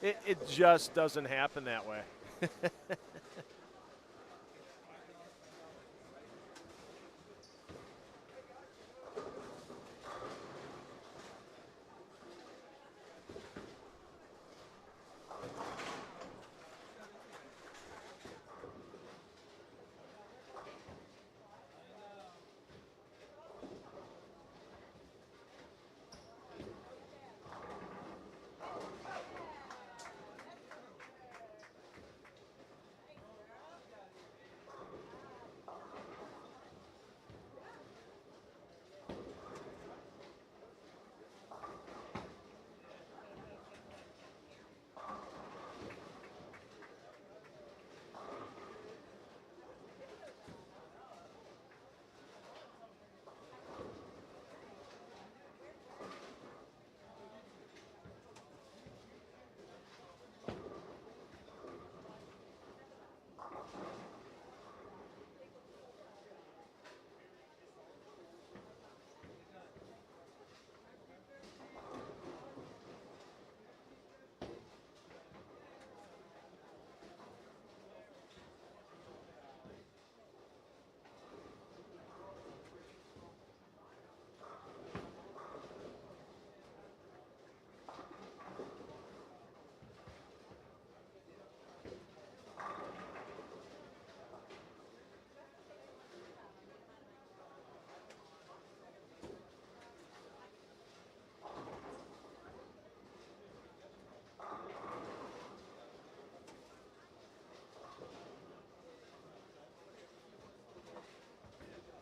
it just doesn't happen that way.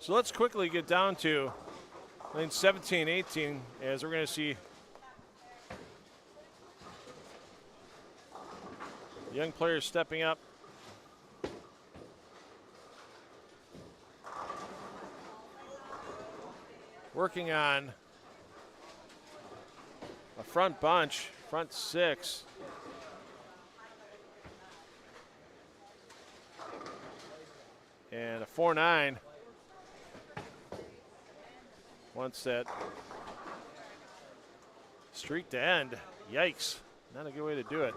So let's quickly get down to lane 17, 18, as we're going to see young players stepping up working on a front bunch, front six. And a 4-9. Wants that streak to end. Yikes. Not a good way to do it.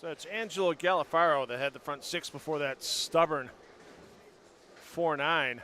So it's Angelo Galafaro that had the front six before that stubborn 4-9.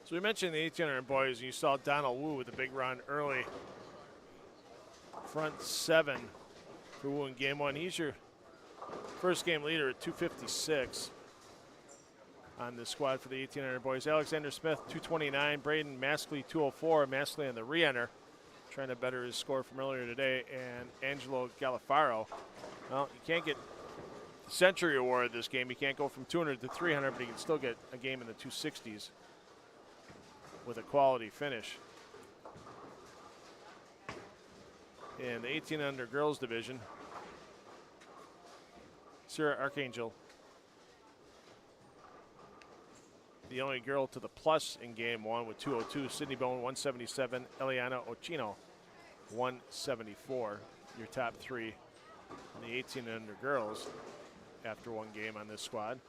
So we mentioned the 1800 boys, and you saw Donald Wu with the big run early. Front seven for Wu in game one. He's your first game leader at 256 on the squad for the 1800 boys. Alexander Smith, 229. Braden Maskley, 204. Maskley on the re-enter, trying to better his score from earlier today. And Angelo Galafaro. Well, you can't get the Century Award this game. You can't go from 200 to 300, but you can still get a game in the 260s with a quality finish. In the 18 under girls division, Sarah Archangel, the only girl to the plus in game one with 202. Sydney Bohn, 177. Eliana Ochino, 174. Your top three in the 18 under girls after one game on this squad.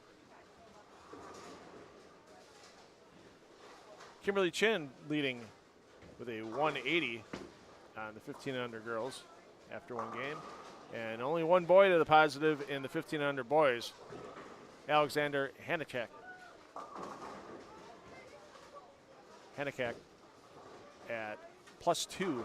Kimberly Chin leading with a 180 on the 15 under girls after one game. And only one boy to the positive in the 15 under boys, Alexander Hanachek. Hanachek at +2.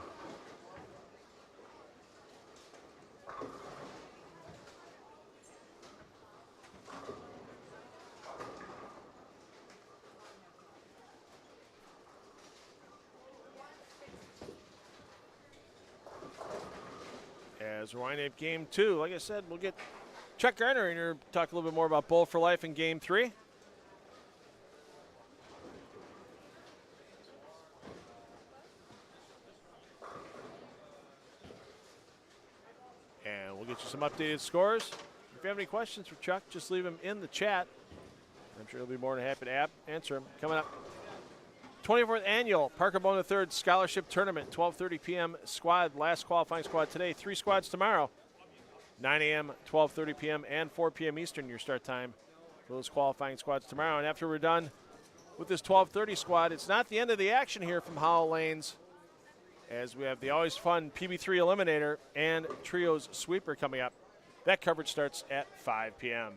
As we're winding up game two, like I said, we'll get Chuck Garner in here, talk a little bit more about Bowl for Life in game three. And we'll get you some updated scores. If you have any questions for Chuck, just leave them in the chat. I'm sure he'll be more than happy to answer them. Coming up, 24th Annual Parker Bohn III Scholarship Tournament, 12:30 p.m. squad, last qualifying squad today. 3 squads tomorrow, 9 a.m., 12:30 p.m., and 4 p.m. Eastern, your start time for those qualifying squads tomorrow. And after we're done with this 12:30 squad, it's not the end of the action here from Howell Lanes, as we have the always fun PB3 Eliminator and Trios Sweeper coming up. That coverage starts at 5 p.m.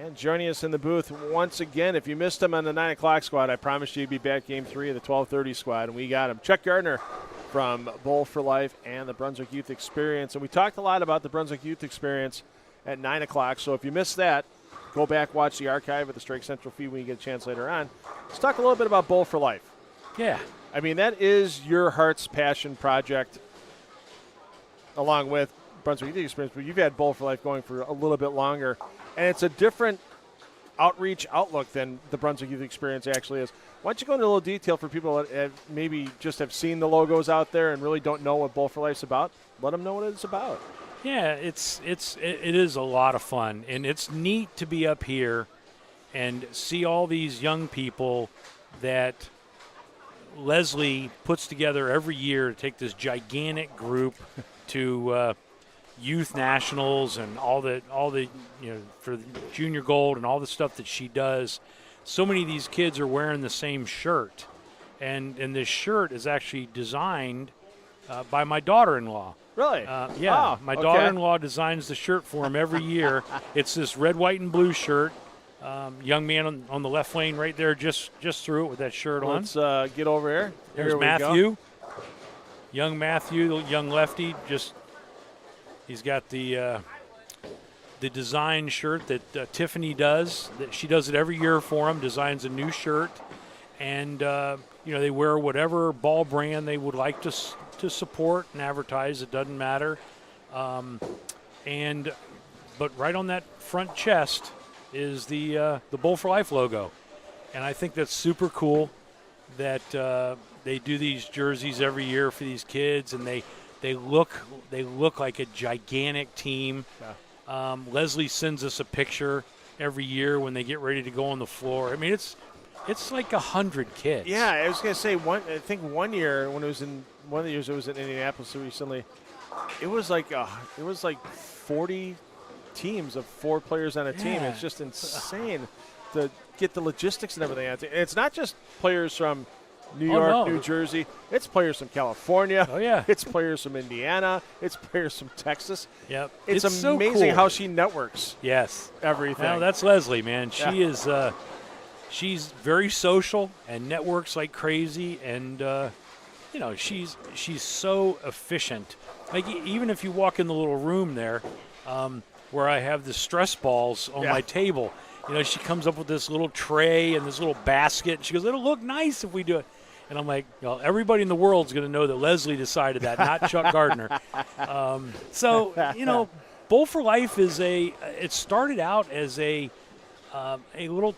And joining us in the booth once again, if you missed him on the 9 o'clock squad, I promised you he'd be back game 3 of the 12:30 squad, and we got him. Chuck Gardner from Bowl for Life and the Brunswick Youth Experience. And we talked a lot about the Brunswick Youth Experience at 9 o'clock, so if you missed that, go back, watch the archive of the Strike Central feed when you get a chance later on. Let's talk a little bit about Bowl for Life. Yeah. I mean, that is your heart's passion project, along with Brunswick Youth Experience, but you've had Bowl for Life going for a little bit longer, and it's a different outreach outlook than the Brunswick Youth Experience actually is. Why don't you go into a little detail for people that maybe just have seen the logos out there and really don't know what Bowl for Life's about? Let them know what it's about. Yeah, it is a lot of fun, and it's neat to be up here and see all these young people that Leslie puts together every year to take this gigantic group to youth nationals and all the for the junior gold and all the stuff that she does. So many of these kids are wearing the same shirt, and this shirt is actually designed by my daughter-in-law. Really? Yeah, my daughter-in-law designs the shirt for him every year. It's this red, white, and blue shirt. Young man on the left lane right there just threw it with that shirt on. Let's get over here. There's Matthew. Young Matthew, the young lefty, he's got the design shirt that Tiffany does. That she does it every year for him, designs a new shirt. And, they wear whatever ball brand they would like to support and advertise. It doesn't matter. But right on that front chest is the Bowl for Life logo. And I think that's super cool that they do these jerseys every year for these kids, and they look like a gigantic team. Yeah. Leslie sends us a picture every year when they get ready to go on the floor. I mean, it's like 100 kids. Yeah, I was going to say I think one year when it was in one of the years it was in Indianapolis recently, it was like 40 teams of 4 players on a team. Yeah. It's just insane to get the logistics and everything. And it's not just players from New York, New Jersey. It's players from California. Oh, yeah. It's players from Indiana. It's players from Texas. Yep. It's so amazing cool. how she networks. Yes. Everything. Well, that's Leslie, man. She is she's very social and networks like crazy, and she's so efficient. Like even if you walk in the little room there, where I have the stress balls on my table, she comes up with this little tray and this little basket. And she goes, "It'll look nice if we do it." And I'm like, everybody in the world's going to know that Leslie decided that, not Chuck Gardner. Bowl for Life is it started out as a little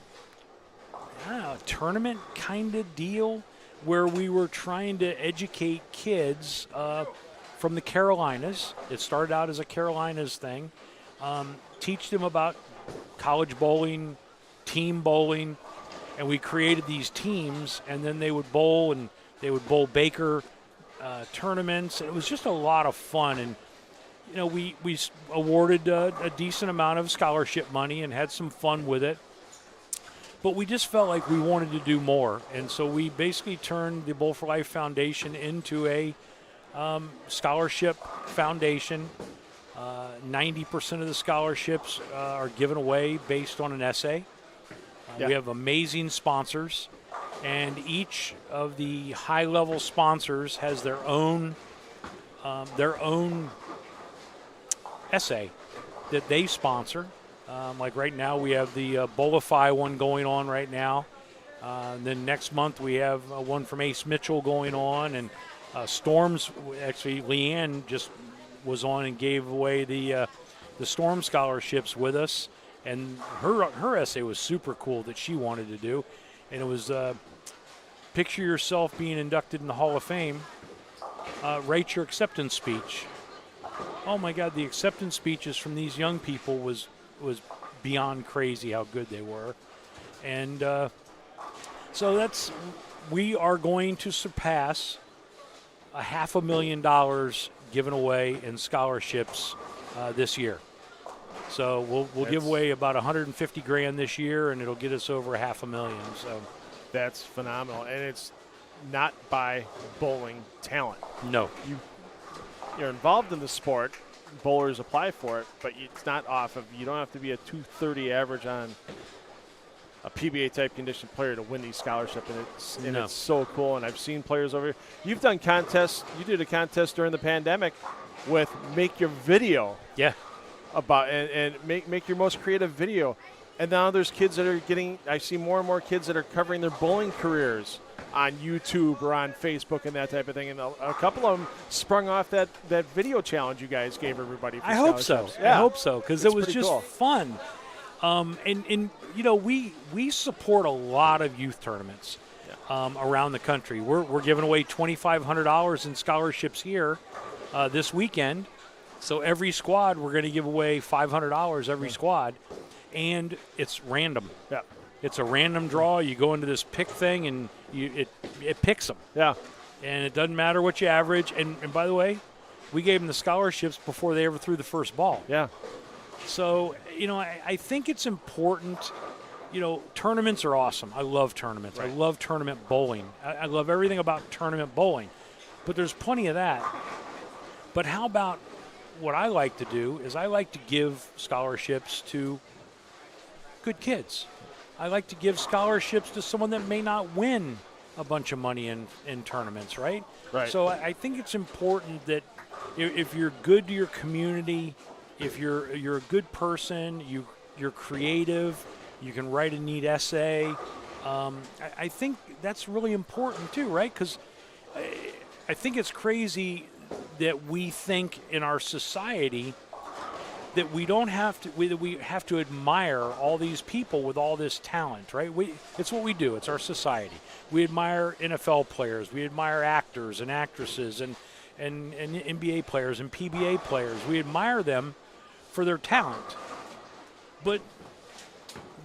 tournament kind of deal where we were trying to educate kids from the Carolinas. It started out as a Carolinas thing. Teach them about college bowling, team bowling, and we created these teams, and then they would bowl, and they would bowl Baker tournaments. It was just a lot of fun, and we awarded a decent amount of scholarship money and had some fun with it. But we just felt like we wanted to do more, and so we basically turned the Bowl for Life Foundation into a scholarship foundation. 90% of the scholarships are given away based on an essay. We have amazing sponsors, and each of the high-level sponsors has their own essay that they sponsor. Like right now, we have the Bowlify one going on right now. Then next month, we have one from Ace Mitchell going on, and Storms. Actually, Leanne just was on and gave away the Storm scholarships with us, and her essay was super cool that she wanted to do, and it was picture yourself being inducted in the Hall of Fame. Write your acceptance speech. Oh my God, the acceptance speeches from these young people was beyond crazy how good they were, and so we are going to surpass $500,000 given away in scholarships this year. So we'll give away about $150,000 this year, and it'll get us over $500,000. So that's phenomenal, and it's not by bowling talent. No, you're involved in the sport, bowlers apply for it, but it's not off of. You don't have to be a 230 average on a PBA type condition player to win these scholarships, and it's so cool. And I've seen players over here. You've done contests. You did a contest during the pandemic with make your video. Yeah. About and make your most creative video. And now there's kids that are getting. I see more and more kids that are covering their bowling careers on YouTube or on Facebook and that type of thing. And a couple of them sprung off that video challenge you guys gave everybody. For I hope so. Yeah. I hope so, because it was just cool. fun. And you know, we support a lot of youth tournaments around the country. We're giving away $2,500 in scholarships here this weekend. So every squad, we're going to give away $500 every squad, and it's random. Yeah. It's a random draw. You go into this pick thing, and it picks them. Yeah. And it doesn't matter what you average. And by the way, we gave them the scholarships before they ever threw the first ball. Yeah. So, you know, I think it's important. You know, tournaments are awesome. I love tournaments. Right. I love tournament bowling. I love everything about tournament bowling. But there's plenty of that. But how about what I like to do is I like to give scholarships to good kids. I like to give scholarships to someone that may not win a bunch of money in tournaments, right? Right. So I think it's important that if you're good to your community, if you're a good person, you're creative, you can write a neat essay. I think that's really important too, right? Because I think it's crazy that we think in our society that we don't have to, that we have to admire all these people with all this talent, right? It's what we do. It's our society. We admire NFL players. We admire actors and actresses and NBA players and PBA players. We admire them for their talent. But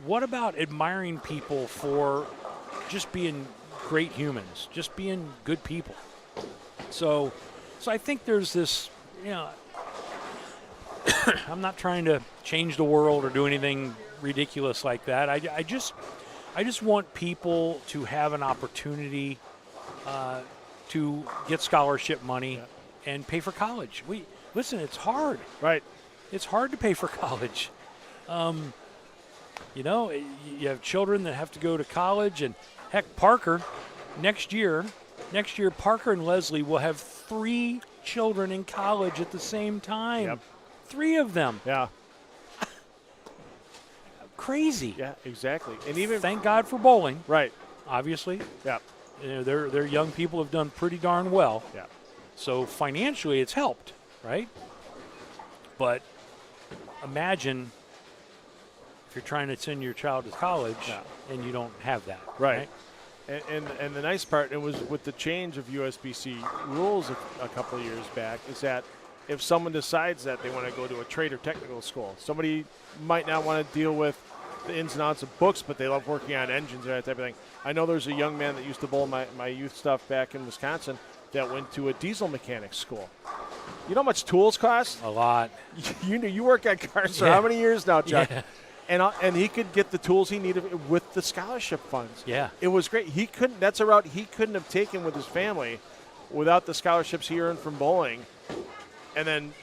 what about admiring people for just being great humans, just being good people? So I think there's this, you know, I'm not trying to change the world or do anything ridiculous like that. I just want people to have an opportunity to get scholarship money and pay for college. Listen, it's hard. Right. It's hard to pay for college. You know, you have children that have to go to college, and heck, Parker, next year, Parker and Leslie will have 3 children in college at the same time. Yep. 3 of them. Yeah. Crazy. Yeah, exactly. And even thank God for bowling. Right. Obviously. Yeah. You know, their young people have done pretty darn well. Yeah. So financially, it's helped, right? But imagine if you're trying to send your child to college and you don't have that. Right. And the nice part, it was with the change of USBC rules a couple of years back, is that if someone decides that they want to go to a trade or technical school, somebody might not want to deal with the ins and outs of books, but they love working on engines or that type of thing. I know there's a young man that used to bowl my youth stuff back in Wisconsin that went to a diesel mechanics school. You know how much tools cost? A lot. You work on cars for how many years now, Chuck? Yeah. And he could get the tools he needed with the scholarship funds. Yeah. It was great. That's a route he couldn't have taken with his family without the scholarships he earned from bowling. And then,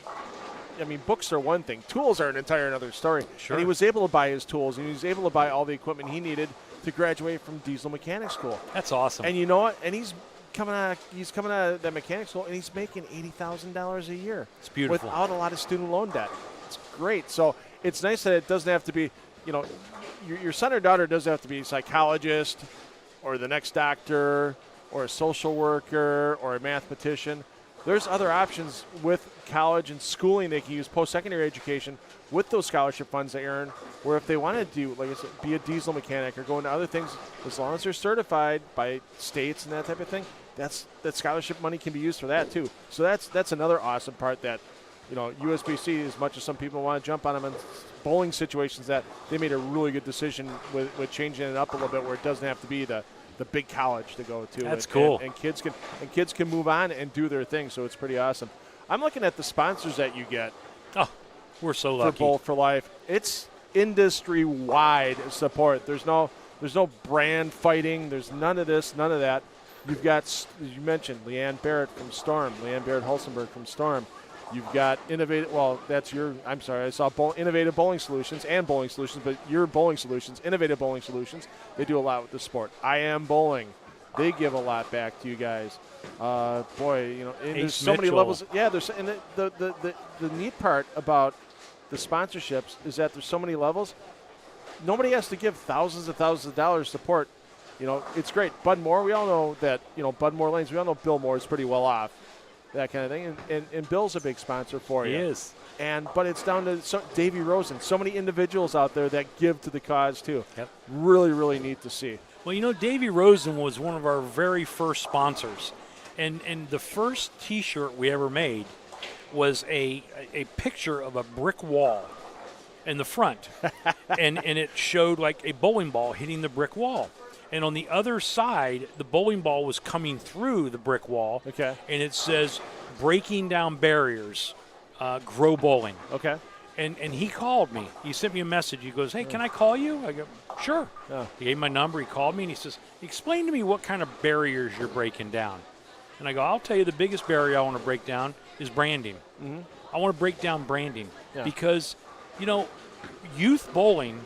I mean, books are one thing. Tools are an entire another story. Sure. And he was able to buy his tools, and he was able to buy all the equipment he needed to graduate from diesel mechanics school. That's awesome. And you know what? And he's coming out of that mechanics school, and he's making $80,000 a year. It's beautiful. Without a lot of student loan debt. It's great. So it's nice that it doesn't have to be, you know, your son or daughter doesn't have to be a psychologist or the next doctor or a social worker or a mathematician. There's other options with college and schooling they can use, post-secondary education, with those scholarship funds they earn, where if they want to do, like I said, be a diesel mechanic or go into other things, as long as they're certified by states and that type of thing, that scholarship money can be used for that too. So that's another awesome part that, you know, USBC, as much as some people want to jump on them in bowling situations, that they made a really good decision with changing it up a little bit where it doesn't have to be the big college to go to. That's cool. And kids can move on and do their thing, so it's pretty awesome. I'm looking at the sponsors that you get. Oh, we're so lucky. For Bowl for Life. It's industry-wide support. There's no brand fighting. There's none of this, none of that. You've got, as you mentioned, Leanne Barrett from Storm, Leanne Barrett Hulsenberg from Storm. You've got innovative. Well, that's your. I'm sorry. I saw innovative bowling solutions and bowling solutions, but your bowling solutions, innovative bowling solutions. They do a lot with the sport. I Am Bowling. They give a lot back to you guys. Boy, you know, and there's so many levels. Yeah, there's and the neat part about the sponsorships is that there's so many levels. Nobody has to give thousands of dollars support. You know, it's great. Bud Moore, we all know that, you know, Bud Moore Lanes, we all know Bill Moore is pretty well off, that kind of thing. And Bill's a big sponsor for you. He is. But it's down to Davey Rosen, so many individuals out there that give to the cause, too. Yep. Really, really neat to see. Well, you know, Davey Rosen was one of our very first sponsors. And the first T-shirt we ever made was a picture of a brick wall in the front. and it showed like a bowling ball hitting the brick wall. And on the other side, the bowling ball was coming through the brick wall. Okay. And it says, breaking down barriers, grow bowling. Okay. And he called me. He sent me a message. He goes, hey, can I call you? I go, sure. Yeah. He gave my number. He called me, and he says, explain to me what kind of barriers you're breaking down. And I go, I'll tell you the biggest barrier I want to break down is branding. Mm-hmm. I want to break down branding Yeah. because, you know, youth bowling,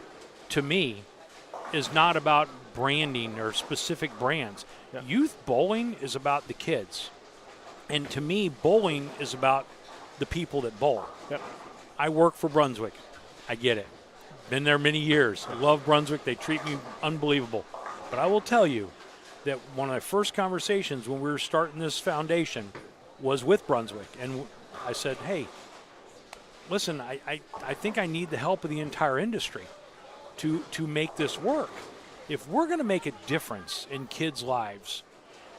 to me, is not about branding or specific brands. Yeah. Youth bowling is about the kids. And to me, bowling is about the people that bowl. Yep. I work for Brunswick. I get it. Been there many years. I love Brunswick. They treat me unbelievable. But I will tell you that one of my first conversations when we were starting this foundation was with Brunswick. And I said, hey, listen, I think I need the help of the entire industry to make this work. If we're going to make a difference in kids' lives,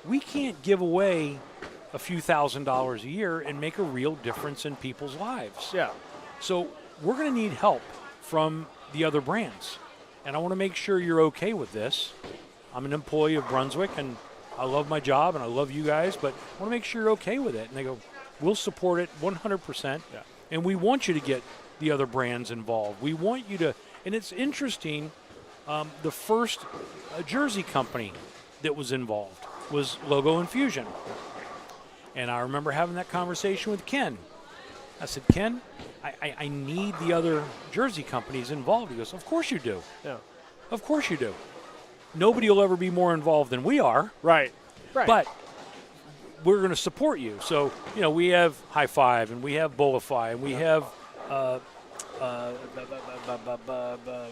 we can't give away a few $1,000s a year and make a real difference in people's lives. Yeah. So we're going to need help from the other brands. And I want to make sure you're okay with this. I'm an employee of Brunswick, and I love my job, and I love you guys, but I want to make sure you're okay with it. And they go, we'll support it 100%. Yeah. And we want you to get the other brands involved. We want you to, and it's interesting, the first jersey company that was involved was Logo Infusion. And I remember having that conversation with Ken. I said, Ken, I need the other jersey companies involved. He goes, of course you do. Yeah. Of course you do. Nobody will ever be more involved than we are. Right. Right. But we're going to support you. So, you know, we have High Five, and we have Bullify, and we have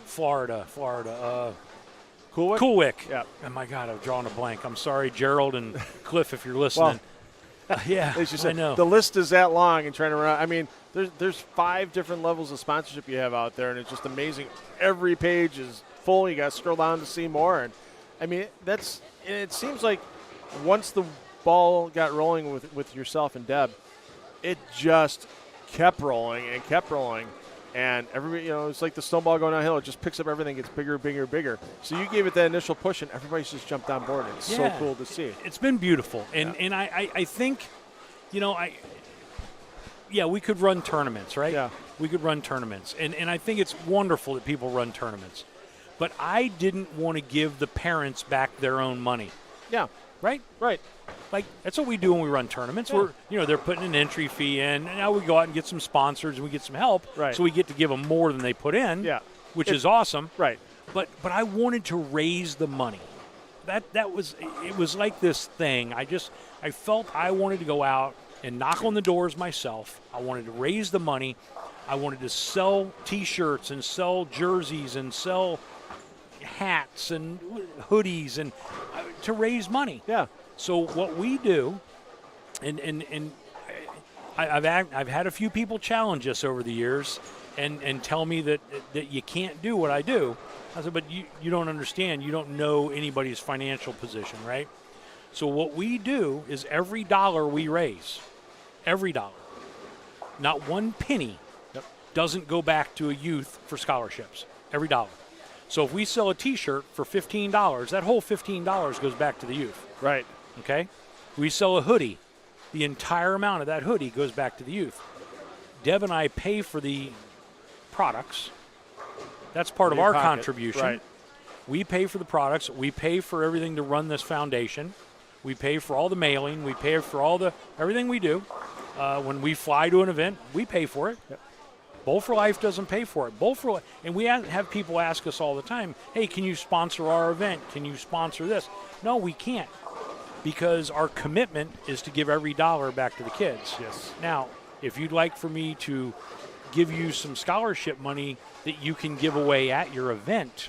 Florida. Coolwick. Yeah. Oh, my God, I've drawn a blank. I'm sorry, Gerald and Cliff, if you're listening. Yeah, As you said, I know. the list is that long and trying to run. I mean, there's 5 different levels of sponsorship you have out there, and it's just amazing. Every page is full. You got to scroll down to see more. And I mean, it seems like once the ball got rolling with yourself and Deb, it just kept rolling and kept rolling. And everybody, you know, it's like the snowball going downhill. It just picks up everything, gets bigger, bigger, bigger. So you gave it that initial push, and everybody's just jumped on board. It's so cool to see. It's been beautiful. And I think, you know, we could run tournaments, right? Yeah. We could run tournaments. And I think it's wonderful that people run tournaments. But I didn't want to give the parents back their own money. Yeah. Right? Right. Like, that's what we do when we run tournaments. Yeah. They're putting an entry fee in, and now we go out and get some sponsors and we get some help. Right. So we get to give them more than they put in. Yeah. Which is awesome. Right. But I wanted to raise the money. It was like this thing. I felt I wanted to go out and knock on the doors myself. I wanted to raise the money. I wanted to sell T-shirts and sell jerseys and sell hats and hoodies and to raise money. Yeah. So what we do, and I've had a few people challenge us over the years and tell me that you can't do what I do. I said, but you don't understand. You don't know anybody's financial position, right? So what we do is every dollar we raise, every dollar, not one penny, doesn't go back to a youth for scholarships. Every dollar. So if we sell a T-shirt for $15, that whole $15 goes back to the youth. Right. Okay? We sell a hoodie. The entire amount of that hoodie goes back to the youth. Deb and I pay for the products. That's part of our contribution. Right. We pay for the products. We pay for everything to run this foundation. We pay for all the mailing. We pay for everything we do. When we fly to an event, we pay for it. Yep. Bowl for Life doesn't pay for it. Bowl for Life, and we have people ask us all the time, hey, can you sponsor our event? Can you sponsor this? No, we can't, because our commitment is to give every dollar back to the kids. Yes. Now, if you'd like for me to give you some scholarship money that you can give away at your event,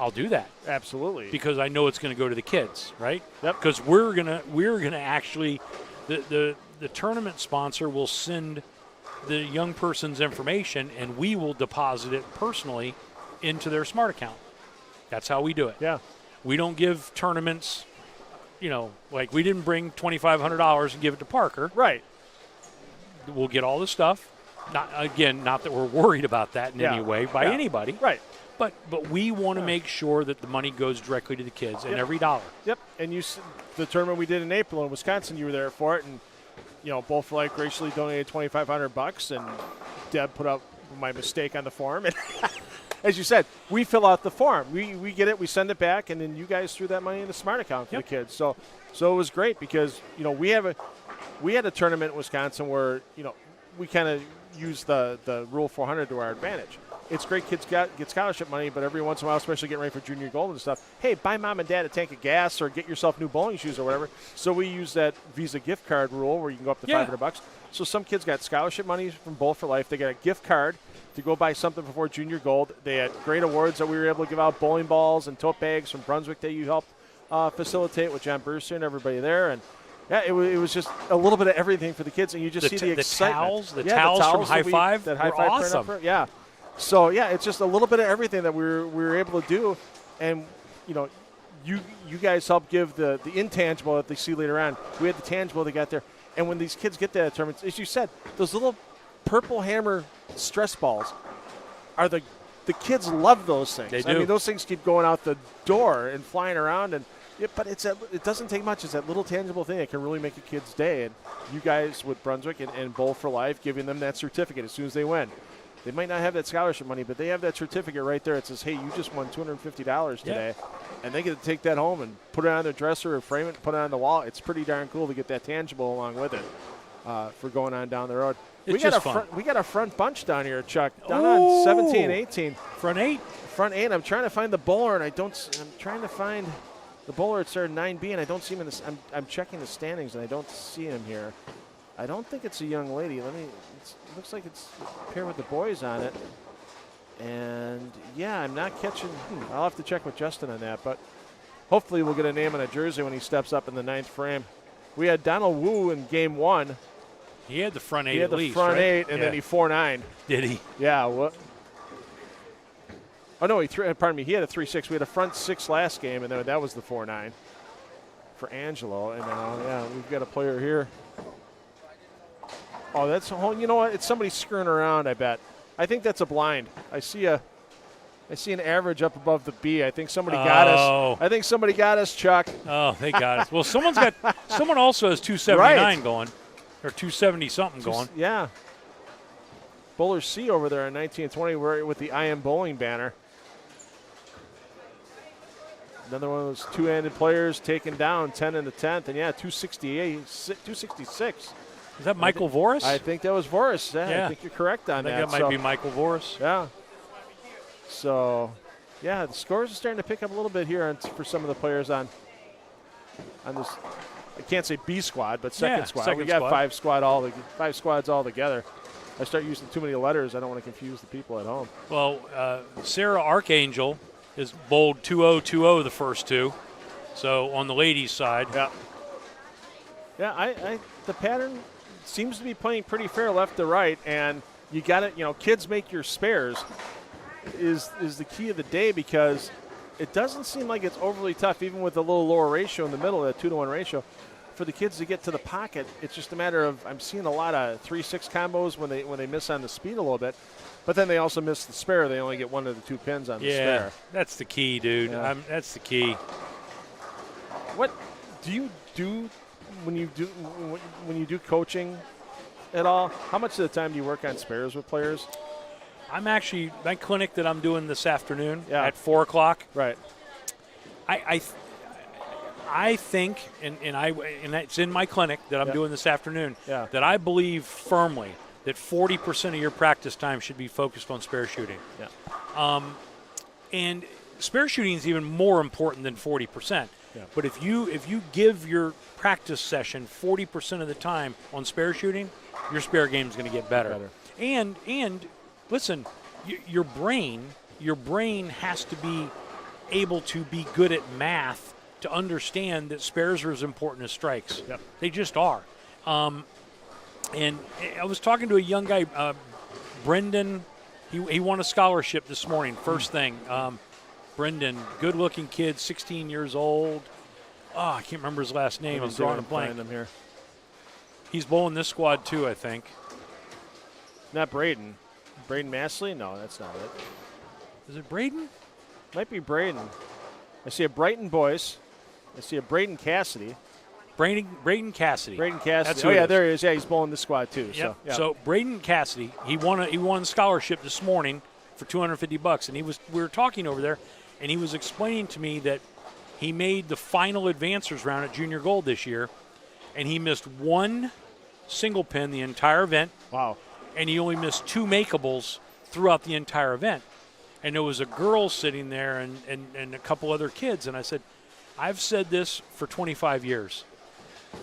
I'll do that. Absolutely. Because I know it's going to go to the kids, right? Yep. Because we're gonna actually, the tournament sponsor will send the young person's information, and we will deposit it personally into their smart account. That's how we do it. Yeah. We don't give tournaments, like we didn't bring $2,500 and give it to Parker. Right. We'll get all the stuff. Not that we're worried about that in any way by anybody. Right. But we want to make sure that the money goes directly to the kids and every dollar. Yep. And the tournament we did in April in Wisconsin, you were there for it, and Bowl for Life graciously donated $2,500, and Deb put up my mistake on the form. And as you said, we fill out the form. We get it, we send it back, and then you guys threw that money in the smart account for the kids. So it was great because we had a tournament in Wisconsin where we kind of use the Rule 400 to our advantage. It's great kids get scholarship money, but every once in a while, especially getting ready for junior gold and stuff, hey, buy mom and dad a tank of gas or get yourself new bowling shoes or whatever. So we use that Visa gift card rule where you can go up to $500. So some kids got scholarship money from Bowl for Life. They got a gift card to go buy something before junior gold. They had great awards that we were able to give out, bowling balls and tote bags from Brunswick that you helped facilitate with John Brewster and everybody there. And yeah, it was just a little bit of everything for the kids, and you just see the excitement. The towels from High Five, that High were Five awesome. Yeah. So yeah, it's just a little bit of everything that we were able to do, and you guys help give the intangible that they see later on. We had the tangible they got there, and when these kids get that tournament, as you said, those little purple hammer stress balls are the kids love those things. They do. I mean, those things keep going out the door and flying around, and but it doesn't take much. It's that little tangible thing that can really make a kid's day. And you guys with Brunswick and Bowl for Life giving them that certificate as soon as they win. They might not have that scholarship money, but they have that certificate right there. It says, hey, you just won $250 today. And they get to take that home and put it on their dresser or frame it and put it on the wall. It's pretty darn cool to get that tangible along with it for going on down the road. We got a front bunch down here, Chuck. Down on 17 and 18. Front eight. Front eight. I'm trying to find the bowler, and I'm trying to find the bowler at started 9B, and I don't see him in this. I'm checking the standings, and I don't see him here. I don't think it's a young lady. It looks like it's paired with the boys on it. And, yeah, I'm not catching. I'll have to check with Justin on that. But hopefully we'll get a name on a jersey when he steps up in the 9th frame. We had Donald Wu in game 1. He had the front eight He had at the least, front right? 8, and then he 4-9. Did he? Yeah. What? Oh, no, he had a 3-6. We had a front 6 last game, and then that was the 4-9 for Angelo. And, we've got a player here. Oh, that's a whole. You know what? It's somebody screwing around, I bet. I think that's a blind. I see an average up above the B. I think somebody got us. I think somebody got us, Chuck. Oh, they got us. Well, someone also has 279 going, or 270 something going. Yeah. Bowler C over there in 1920 with the I Am Bowling banner. Another one of those two-handed players taken down 10 in the 10th, and 266. Is that Michael Voris? I think that was Voris. Yeah, I think you're correct on that. I think that might be Michael Voris. Yeah. So, the scores are starting to pick up a little bit here for some of the players on this. I can't say B squad, but second squad. We got five squads all together. I start using too many letters. I don't want to confuse the people at home. Well, Sarah Archangel is bowled 2-0-2-0 the first two. So on the ladies' side. Yeah. Yeah, the pattern seems to be playing pretty fair left to right, and you got it. Kids make your spares is the key of the day, because it doesn't seem like it's overly tough, even with a little lower ratio in the middle, that 2-to-1 ratio, for the kids to get to the pocket. It's just a matter of, I'm seeing a lot of 3-6 combos when they miss on the speed a little bit, but then they also miss the spare. They only get one of the 2 pins on the spare. Yeah, that's the key, dude. Yeah. That's the key. What do you do when you do coaching at all? How much of the time do you work on spares with players? I'm actually, that clinic that I'm doing this afternoon Yeah. at 4 o'clock. Right. I think, and it's in my clinic that I'm Yep. doing this afternoon, Yeah. that I believe firmly that 40% of your practice time should be focused on spare shooting. Yeah. And spare shooting is even more important than 40%. Yeah. But if you give your practice session 40% of the time on spare shooting, your spare game is going to get better. And listen, your brain has to be able to be good at math to understand that spares are as important as strikes. Yep. They just are. And I was talking to a young guy, Brendan. He won a scholarship this morning, first thing. Brendan, good-looking kid, 16 years old. Oh, I can't remember his last name. I'm drawing a blank. Him here. He's bowling this squad too, I think. Not Braden. Braden Massley? No, that's not it. Is it Braden? Might be Braden. I see a Brighton Boyce. I see a Braden Cassidy. Braden Cassidy. Braden Cassidy. That's who Oh, it yeah, is. there he is. Yeah, he's bowling this squad too. Yep. So, So Braden Cassidy, he won scholarship this morning for $250, and we were talking over there, and he was explaining to me that he made the final advancers round at Junior Gold this year, and he missed one single pin the entire event, wow. and he only missed 2 makeables throughout the entire event. And there was a girl sitting there and a couple other kids, and I said, I've said this for 25 years.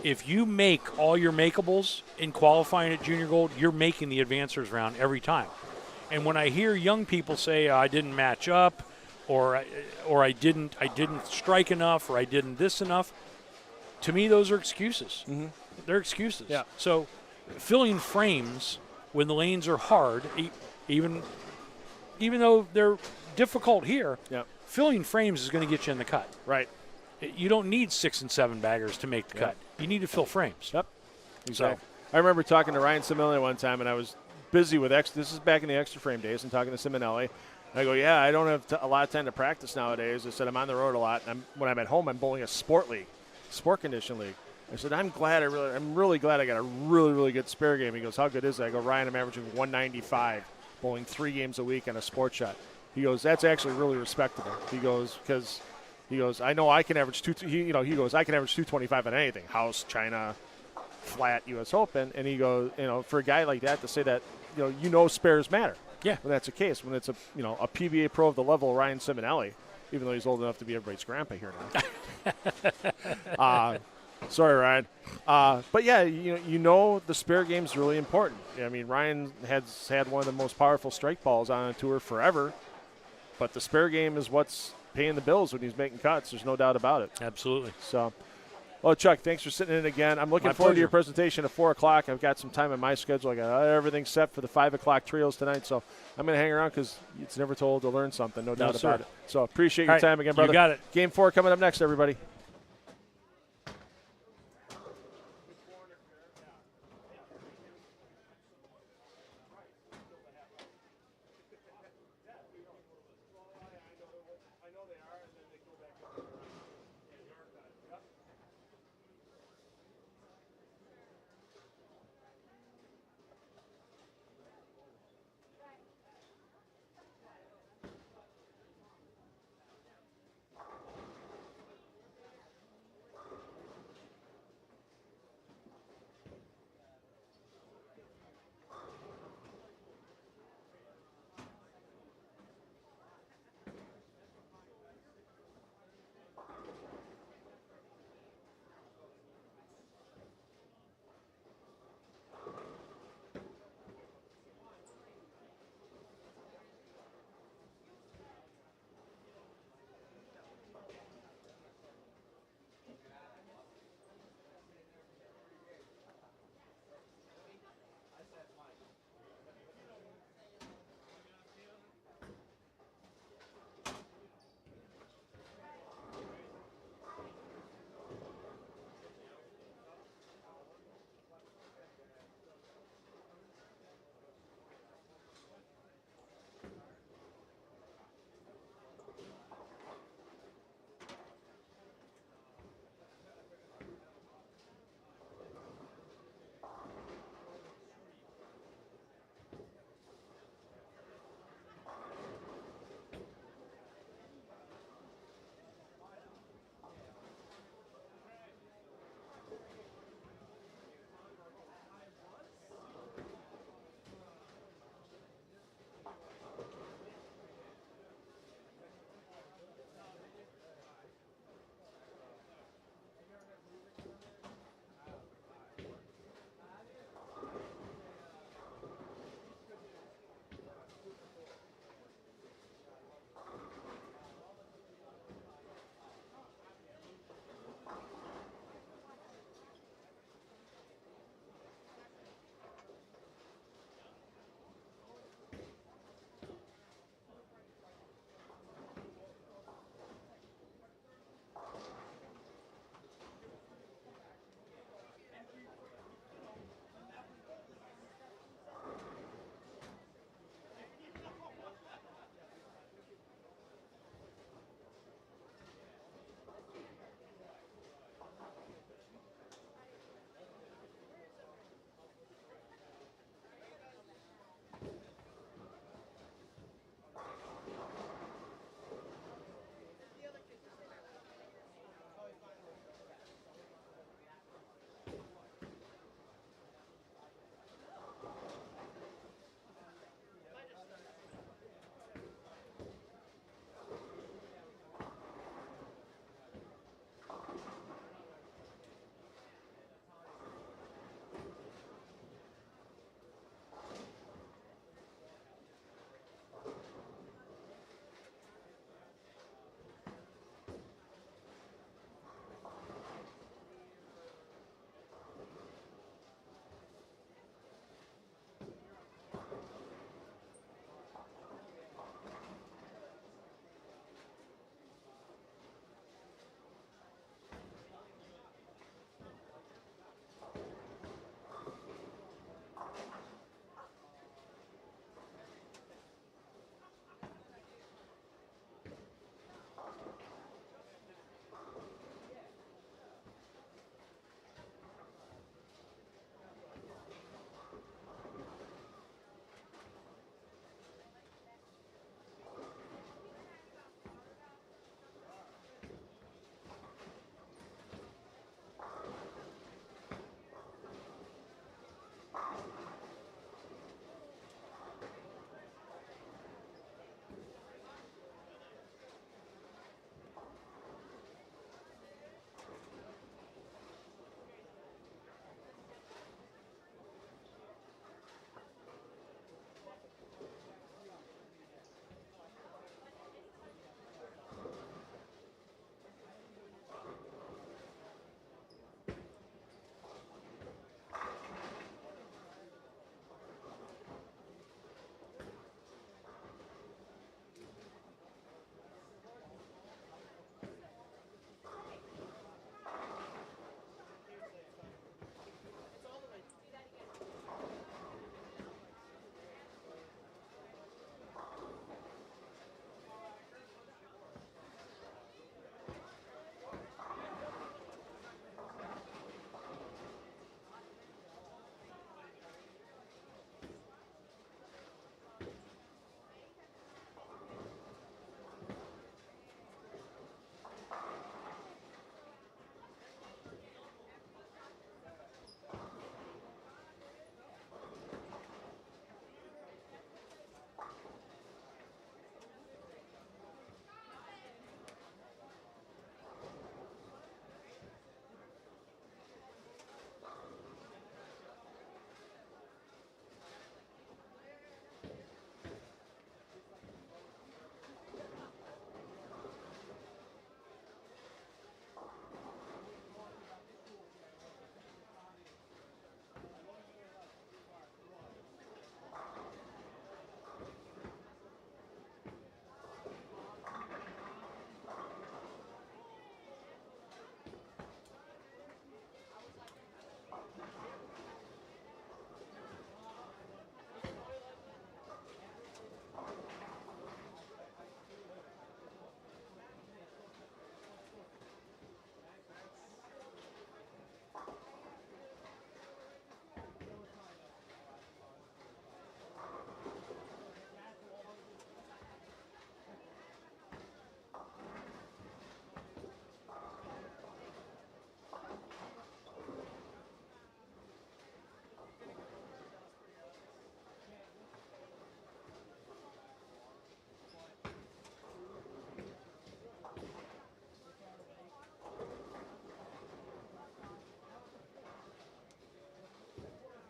If you make all your makeables in qualifying at Junior Gold, you're making the advancers round every time. And when I hear young people say, I didn't match up, or I didn't strike enough, or I didn't this enough, to me those are excuses. Mm-hmm. They're excuses. Yeah. So filling frames when the lanes are hard, even though they're difficult here, Yep. filling frames is going to get you in the cut. Right. You don't need 6 and 7 baggers to make the Yep. cut. You need to fill frames. Yep. Exactly. I remember talking to Ryan Simonelli one time, and I was busy with this is back in the extra frame days, and talking to Simonelli. I go, yeah, I don't have a lot of time to practice nowadays. I said, I'm on the road a lot, and when I'm at home, I'm bowling a sport condition league. I said, I'm really glad I got a really, really good spare game. He goes, how good is that? I go, Ryan, I'm averaging 195, bowling 3 games a week on a sport shot. He goes, that's actually really respectable. He goes, because I know I can average he goes, I can average 225 on anything, house, China, flat, U.S. Open. And he goes, for a guy like that to say that, spares matter. Yeah. When that's the case, when it's a PBA pro of the level of Ryan Simonelli, even though he's old enough to be everybody's grandpa here now. Sorry, Ryan. But yeah, the spare game is really important. I mean, Ryan has had one of the most powerful strike balls on a tour forever, but the spare game is what's paying the bills when he's making cuts. There's no doubt about it. Absolutely. So, well, Chuck, thanks for sitting in again. I'm looking My forward to pleasure. your presentation at 4 o'clock. I've got some time in my schedule. I got everything set for the 5 o'clock trios tonight, so I'm going to hang around because it's never too old to learn something, no doubt about it. So appreciate your All right. time again, brother. You got it. Game 4 coming up next, everybody.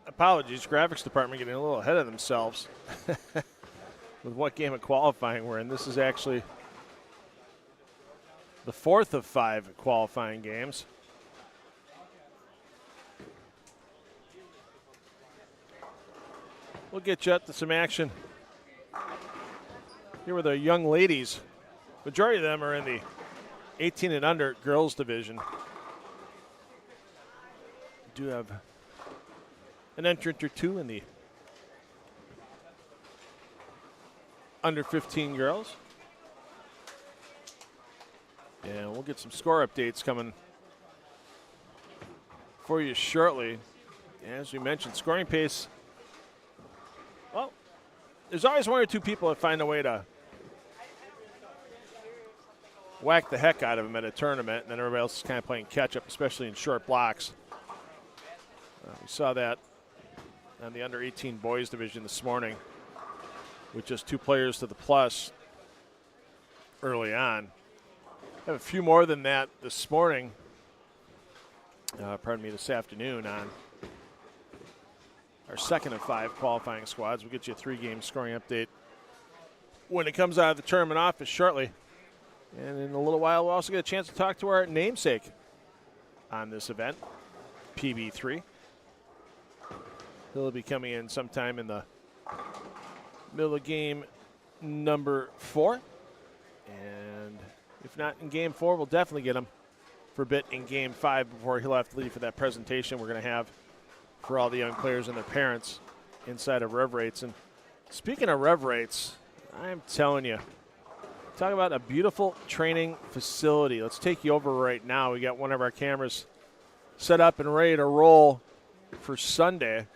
Apologies, graphics department getting a little ahead of themselves with what game of qualifying we're in. This is actually the 4th of 5 qualifying games. We'll get you up to some action here with our young ladies. Majority of them are in the 18 and under girls division. We do have an entrant or two in the under 15 girls. And we'll get some score updates coming for you shortly. As we mentioned, scoring pace. Well, there's always one or two people that find a way to whack the heck out of them at a tournament, and then everybody else is kind of playing catch-up, especially in short blocks. We saw that on the under-18 boys division this morning with just 2 players to the plus early on. Have a few more than that this morning. This afternoon on our 2nd of 5 qualifying squads. We'll get you a 3-game scoring update when it comes out of the tournament office shortly. And in a little while, we'll also get a chance to talk to our namesake on this event, PB3. He'll be coming in sometime in the middle of game number 4. And if not in game 4, we'll definitely get him for a bit in game 5 before he'll have to leave for that presentation we're going to have for all the young players and their parents inside of Rev Rates. And speaking of Rev Rates, I'm telling you, talk about a beautiful training facility. Let's take you over right now. We got one of our cameras set up and ready to roll for Sunday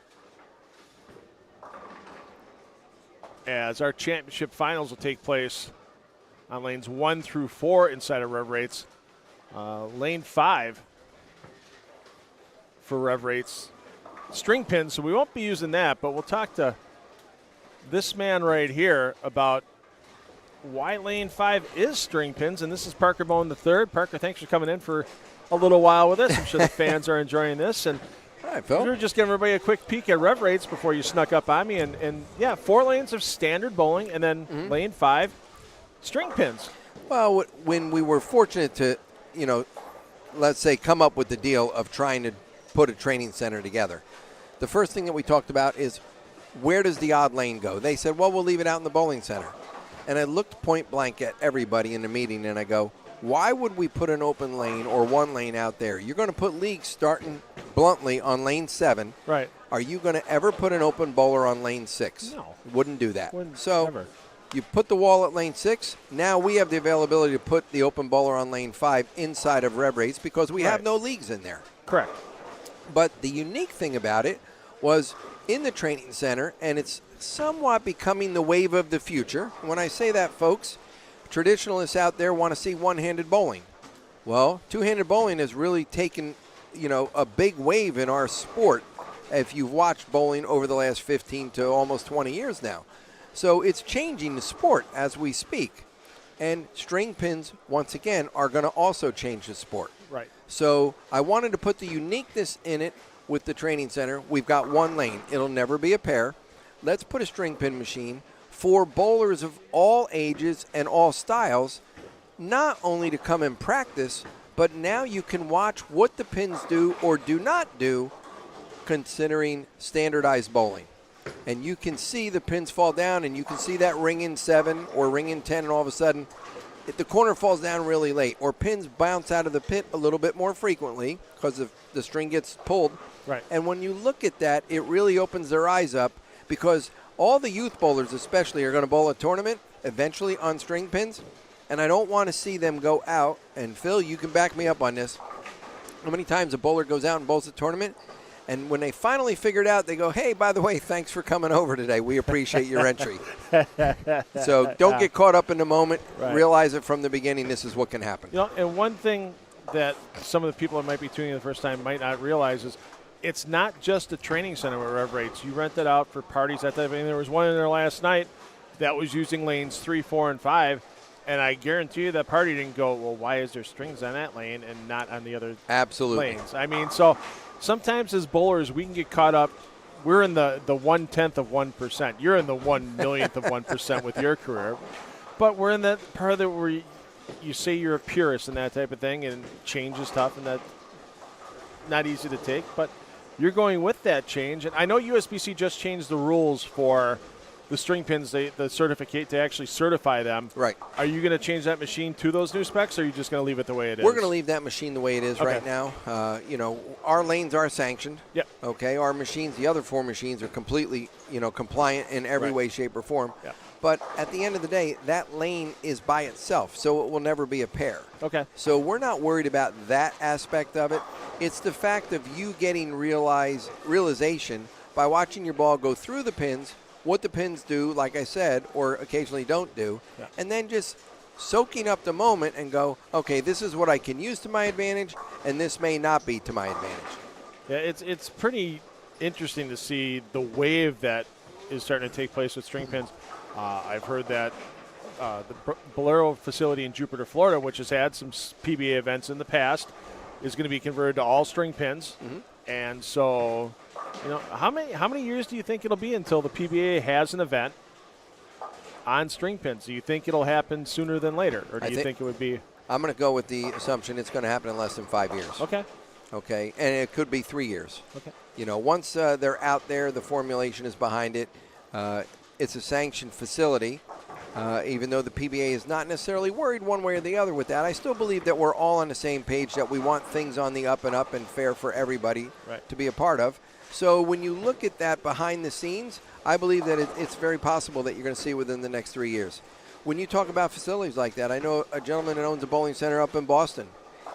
as our championship finals will take place on lanes 1 through 4 inside of Rev Rates. Lane 5 for Rev Rates. String pins, so we won't be using that, but we'll talk to this man right here about why lane 5 is string pins, and this is Parker Bohn III. Parker, thanks for coming in for a little while with us. I'm sure the fans are enjoying this. And hi, Phil. we were just giving everybody a quick peek at Rev Rates before you snuck up on me, and yeah, 4 lanes of standard bowling, and then lane 5 string pins. Well, when we were fortunate to, let's say come up with the deal of trying to put a training center together, the first thing that we talked about is where does the odd lane go? They said, well, we'll leave it out in the bowling center. And I looked point blank at everybody in the meeting, and I go, why would we put an open lane or one lane out there? You're going to put leagues starting bluntly on lane 7. Right. Are you going to ever put an open bowler on lane 6? No. Wouldn't do that. Wouldn't so ever. You put the wall at lane 6. Now we have the availability to put the open bowler on lane 5 inside of Rev Rates because we have no leagues in there. Correct. But the unique thing about it was in the training center, and it's somewhat becoming the wave of the future. When I say that, folks, traditionalists out there want to see one-handed bowling. Well, two-handed bowling has really taken, a big wave in our sport if you've watched bowling over the last 15 to almost 20 years now. So it's changing the sport as we speak. And string pins, once again, are going to also change the sport. Right. So I wanted to put the uniqueness in it with the training center. We've got one lane. It'll never be a pair. Let's put a string pin machine for bowlers of all ages and all styles, not only to come and practice, but now you can watch what the pins do or do not do considering standardized bowling. And you can see the pins fall down, and you can see that ring in 7 or ring in 10, and all of a sudden, if the corner falls down really late, or pins bounce out of the pit a little bit more frequently because the string gets pulled. Right. And when you look at that, it really opens their eyes up because all the youth bowlers especially are going to bowl a tournament eventually on string pins, and I don't want to see them go out. And Phil, you can back me up on this. How many times a bowler goes out and bowls a tournament, and when they finally figure it out, they go, hey, by the way, thanks for coming over today. We appreciate your entry. So don't get caught up in the moment. Right. Realize it from the beginning. This is what can happen. And one thing that some of the people that might be tuning in the first time might not realize is it's not just a training center with Rev Rates. You rent it out for parties, that type of thing. There was one in there last night that was using lanes 3, 4, and 5, and I guarantee you that party didn't go, well, why is there strings on that lane and not on the other Absolutely. lanes? I mean, so sometimes as bowlers we can get caught up we're in the 1/10 of 1%. You're in the 1/1,000,000th of 1% with your career. But we're in that part of it where you say you're a purist and that type of thing, and change is tough and that not easy to take. But you're going with that change. And I know USBC just changed the rules for the string pins, the certificate to actually certify them. Right. Are you going to change that machine to those new specs, or are you just going to leave it the way it is? We're going to leave that machine the way it is right now. Our lanes are sanctioned. Yep. Okay. Our machines, the other 4 machines, are completely, compliant in every way, shape, or form. Yep. But at the end of the day, that lane is by itself, so it will never be a pair. Okay. So we're not worried about that aspect of it. It's the fact of you getting realization by watching your ball go through the pins, what the pins do, like I said, or occasionally don't do, and then just soaking up the moment and go, okay, this is what I can use to my advantage, and this may not be to my advantage. Yeah, it's pretty interesting to see the wave that is starting to take place with string pins. I've heard that the Brylow facility in Jupiter, Florida, which has had some PBA events in the past, is going to be converted to all string pins. Mm-hmm. And so, how many years do you think it'll be until the PBA has an event on string pins? Do you think it'll happen sooner than later, or do you think it would be? I'm going to go with the assumption it's going to happen in less than 5 years. Okay. Okay, and it could be 3 years. Okay. Once they're out there, the formulation is behind it. It's a sanctioned facility. Even though the PBA is not necessarily worried one way or the other with that, I still believe that we're all on the same page, that we want things on the up and up and fair for everybody to be a part of. So when you look at that behind the scenes, I believe that it's very possible that you're going to see it within the next 3 years. When you talk about facilities like that, I know a gentleman that owns a bowling center up in Boston.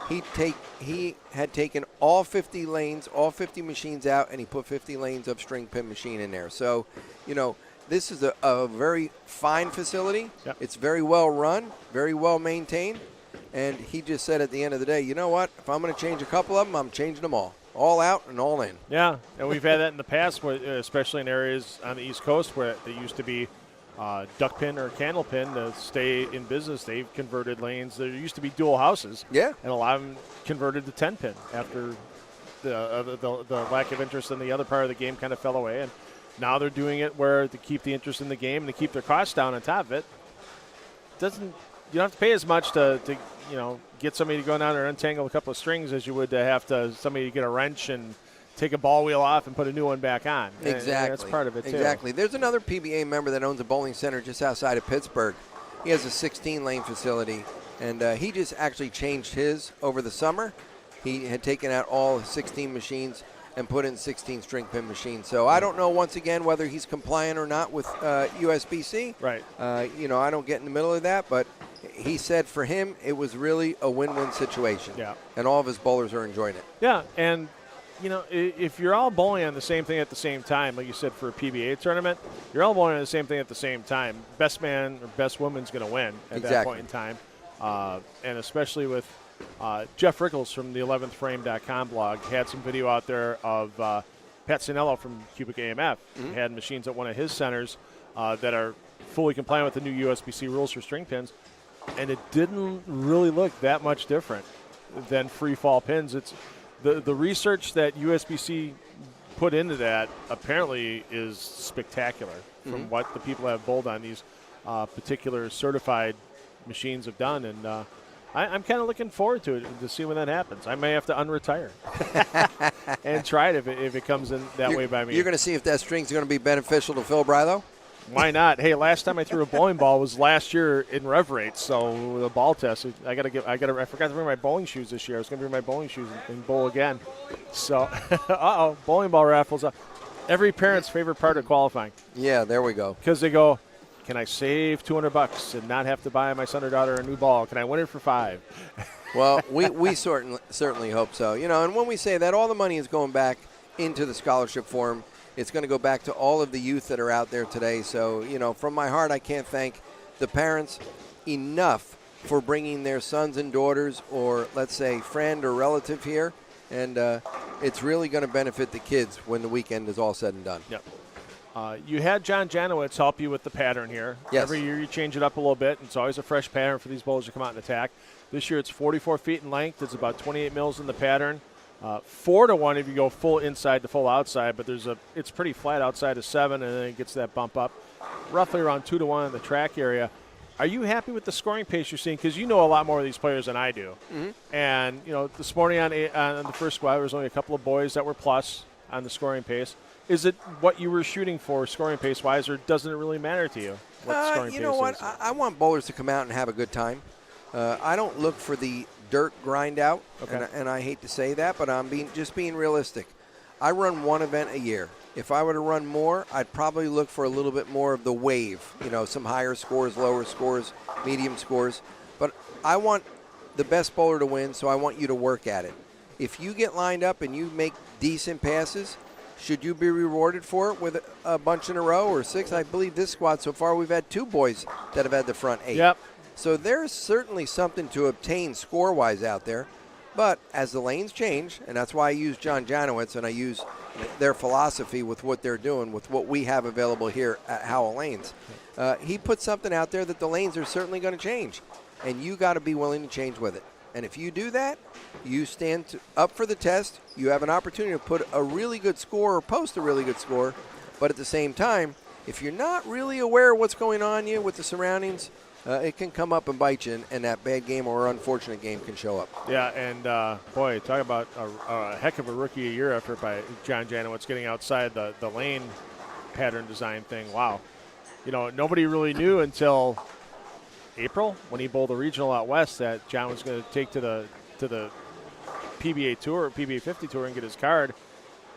He had taken all 50 lanes, all 50 machines out, and he put 50 lanes of string pin machine in there. So, this is a very fine facility. Yep. It's very well run, very well maintained. And he just said at the end of the day, you know what? If I'm going to change a couple of them, I'm changing them all out and all in. Yeah, and we've had that in the past, especially in areas on the East Coast where there used to be duck pin or candle pin to stay in business. They've converted lanes. There used to be dual houses. Yeah. And a lot of them converted to 10 pin after the lack of interest in the other part of the game kind of fell away. And now they're doing it where to keep the interest in the game and to keep their costs down on top of it. You don't have to pay as much to get somebody to go down there and untangle a couple of strings as you would to have somebody to get a wrench and take a ball wheel off and put a new one back on. Exactly. And that's part of it, too. Exactly. There's another PBA member that owns a bowling center just outside of Pittsburgh. He has a 16-lane facility, and he just actually changed his over the summer. He had taken out all 16 machines and put in 16 string pin machines. So I don't know, once again, whether he's compliant or not with USBC. Right. I don't get in the middle of that, but he said for him it was really a win-win situation. Yeah. And all of his bowlers are enjoying it. Yeah, and if you're all bowling on the same thing at the same time, like you said for a PBA tournament, you're all bowling on the same thing at the same time. Best man or best woman's going to win at that point in time. And especially with Jeff Rickles from the 11thframe.com blog had some video out there of Pat Sinello from Cubic AMF. He had machines at one of his centers that are fully compliant with the new USBC rules for string pins, and it didn't really look that much different than free fall pins. It's the research that USBC put into that apparently is spectacular from what the people have bowled on these particular certified machines have done, and I'm kind of looking forward to it to see when that happens. I may have to unretire and try it if it comes in that way by me. You're going to see if that string's going to be beneficial to Phil Brylow? Why not? Hey, last time I threw a bowling ball was last year in Rev Rates, so the ball test. I forgot to bring my bowling shoes this year. I was going to bring my bowling shoes and bowl again. So, bowling ball raffles. Every parent's favorite part of qualifying. Yeah, there we go. Because they go, can I save $200 and not have to buy my son or daughter a new ball? Can I win it for $5? Well, we certainly hope so. And when we say that, all the money is going back into the scholarship form. It's going to go back to all of the youth that are out there today. So, from my heart, I can't thank the parents enough for bringing their sons and daughters or, let's say, friend or relative here. And it's really going to benefit the kids when the weekend is all said and done. Yep. You had John Janowitz help you with the pattern here. Yes. Every year you change it up a little bit. It's always a fresh pattern for these bowlers to come out and attack. This year it's 44 feet in length. It's about 28 mils in the pattern. 4-1 if you go full inside to full outside, but it's pretty flat outside of 7, and then it gets that bump up. Roughly around 2-1 in the track area. Are you happy with the scoring pace you're seeing? Because you know a lot more of these players than I do. Mm-hmm. And, this morning on the first squad, there was only a couple of boys that were plus on the scoring pace. Is it what you were shooting for scoring pace-wise, or doesn't it really matter to you what scoring pace is? You know what? I want bowlers to come out and have a good time. I don't look for the dirt grind out, okay. and I hate to say that, but I'm just being realistic. I run one event a year. If I were to run more, I'd probably look for a little bit more of the wave, some higher scores, lower scores, medium scores. But I want the best bowler to win, so I want you to work at it. If you get lined up and you make decent passes, should you be rewarded for it with a bunch in a row or 6? I believe this squad so far we've had 2 boys that have had the front 8. Yep. So there's certainly something to obtain score-wise out there. But as the lanes change, and that's why I use John Janowitz and I use their philosophy with what they're doing, with what we have available here at Howell Lanes, he puts something out there that the lanes are certainly going to change. And you got to be willing to change with it. And if you do that, you stand up for the test. You have an opportunity to put a really good score or post a really good score. But at the same time, if you're not really aware of what's going on with the surroundings, it can come up and bite you, and that bad game or unfortunate game can show up. Yeah, and boy, talk about a heck of a rookie of year effort by John Janowitz getting outside the lane pattern design thing. Wow. Nobody really knew until April when he bowled a regional out west that John was going to take to the PBA Tour, PBA 50 Tour, and get his card.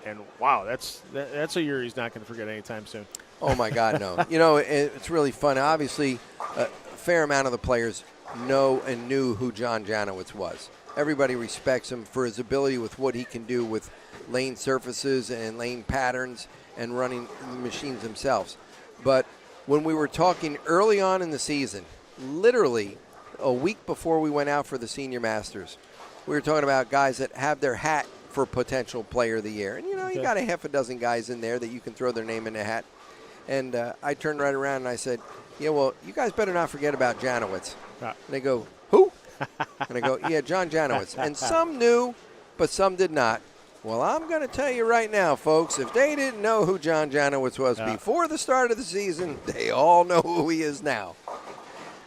And wow, that's a year he's not going to forget anytime soon. Oh my God, no! It's really fun. Obviously, a fair amount of the players know and knew who John Janowitz was. Everybody respects him for his ability with what he can do with lane surfaces and lane patterns and running machines themselves. But when we were talking early on in the season, literally a week before we went out for the Senior Masters, we were talking about guys that have their hat for potential player of the year. And, you got a half a dozen guys in there that you can throw their name in the hat. And I turned right around and I said, yeah, well, you guys better not forget about Janowitz. And they go, who? And I go, yeah, John Janowitz. And some knew, but some did not. Well, I'm going to tell you right now, folks, if they didn't know who John Janowitz was before the start of the season, they all know who he is now.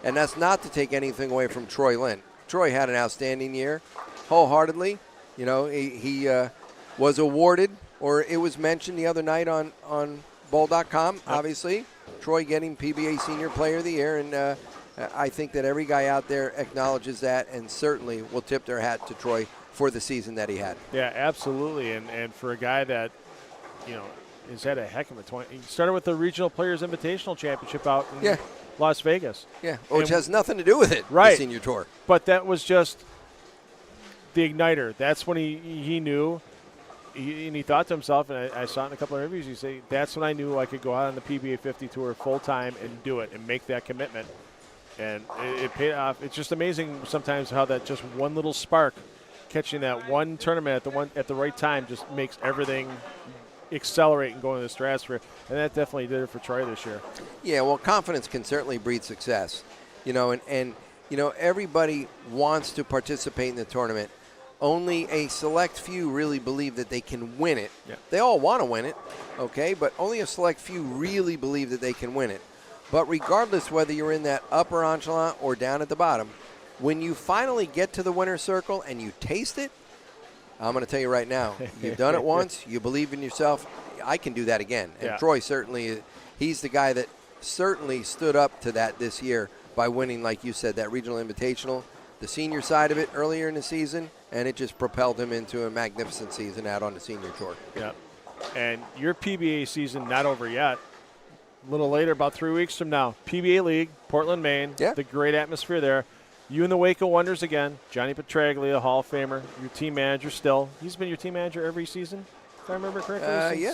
And that's not to take anything away from Troy Lynn. Troy had an outstanding year, wholeheartedly. He was awarded, or it was mentioned the other night on Bowl.com, obviously. Troy getting PBA Senior Player of the Year, and I think that every guy out there acknowledges that and certainly will tip their hat to Troy for the season that he had. Yeah, absolutely. And for a guy that, has had a heck of a 20. He started with the Regional Players Invitational Championship out in Las Vegas. Yeah, which has nothing to do with it, right. The Senior Tour. But that was just the igniter. That's when he knew. And he thought to himself, and I saw it in a couple of interviews, he said, that's when I knew I could go out on the PBA 50 Tour full-time and do it and make that commitment. And it paid off. It's just amazing sometimes how that just one little spark, catching that one tournament at the right time, just makes everything accelerate and go into the stratosphere. And that definitely did it for Troy this year. Yeah, well, confidence can certainly breed success. And everybody wants to participate in the tournament. Only a select few really believe that they can win it. Yeah. They all want to win it, okay, but only a select few really believe that they can win it. But regardless whether you're in that upper echelon or down at the bottom, when you finally get to the winner's circle and you taste it, I'm going to tell you right now, you've done it once, you believe in yourself, I can do that again. And Troy certainly, he's the guy that certainly stood up to that this year by winning, like you said, that regional invitational, the senior side of it earlier in the season, and it just propelled him into a magnificent season out on the Senior Tour. Yeah. And your PBA season not over yet. A little later, about 3 weeks from now, PBA League, Portland, Maine. Yeah. The great atmosphere there. You in the Waco Wonders again. Johnny Petraglia, Hall of Famer. Your team manager still. He's been your team manager every season, if I remember correctly. Yeah.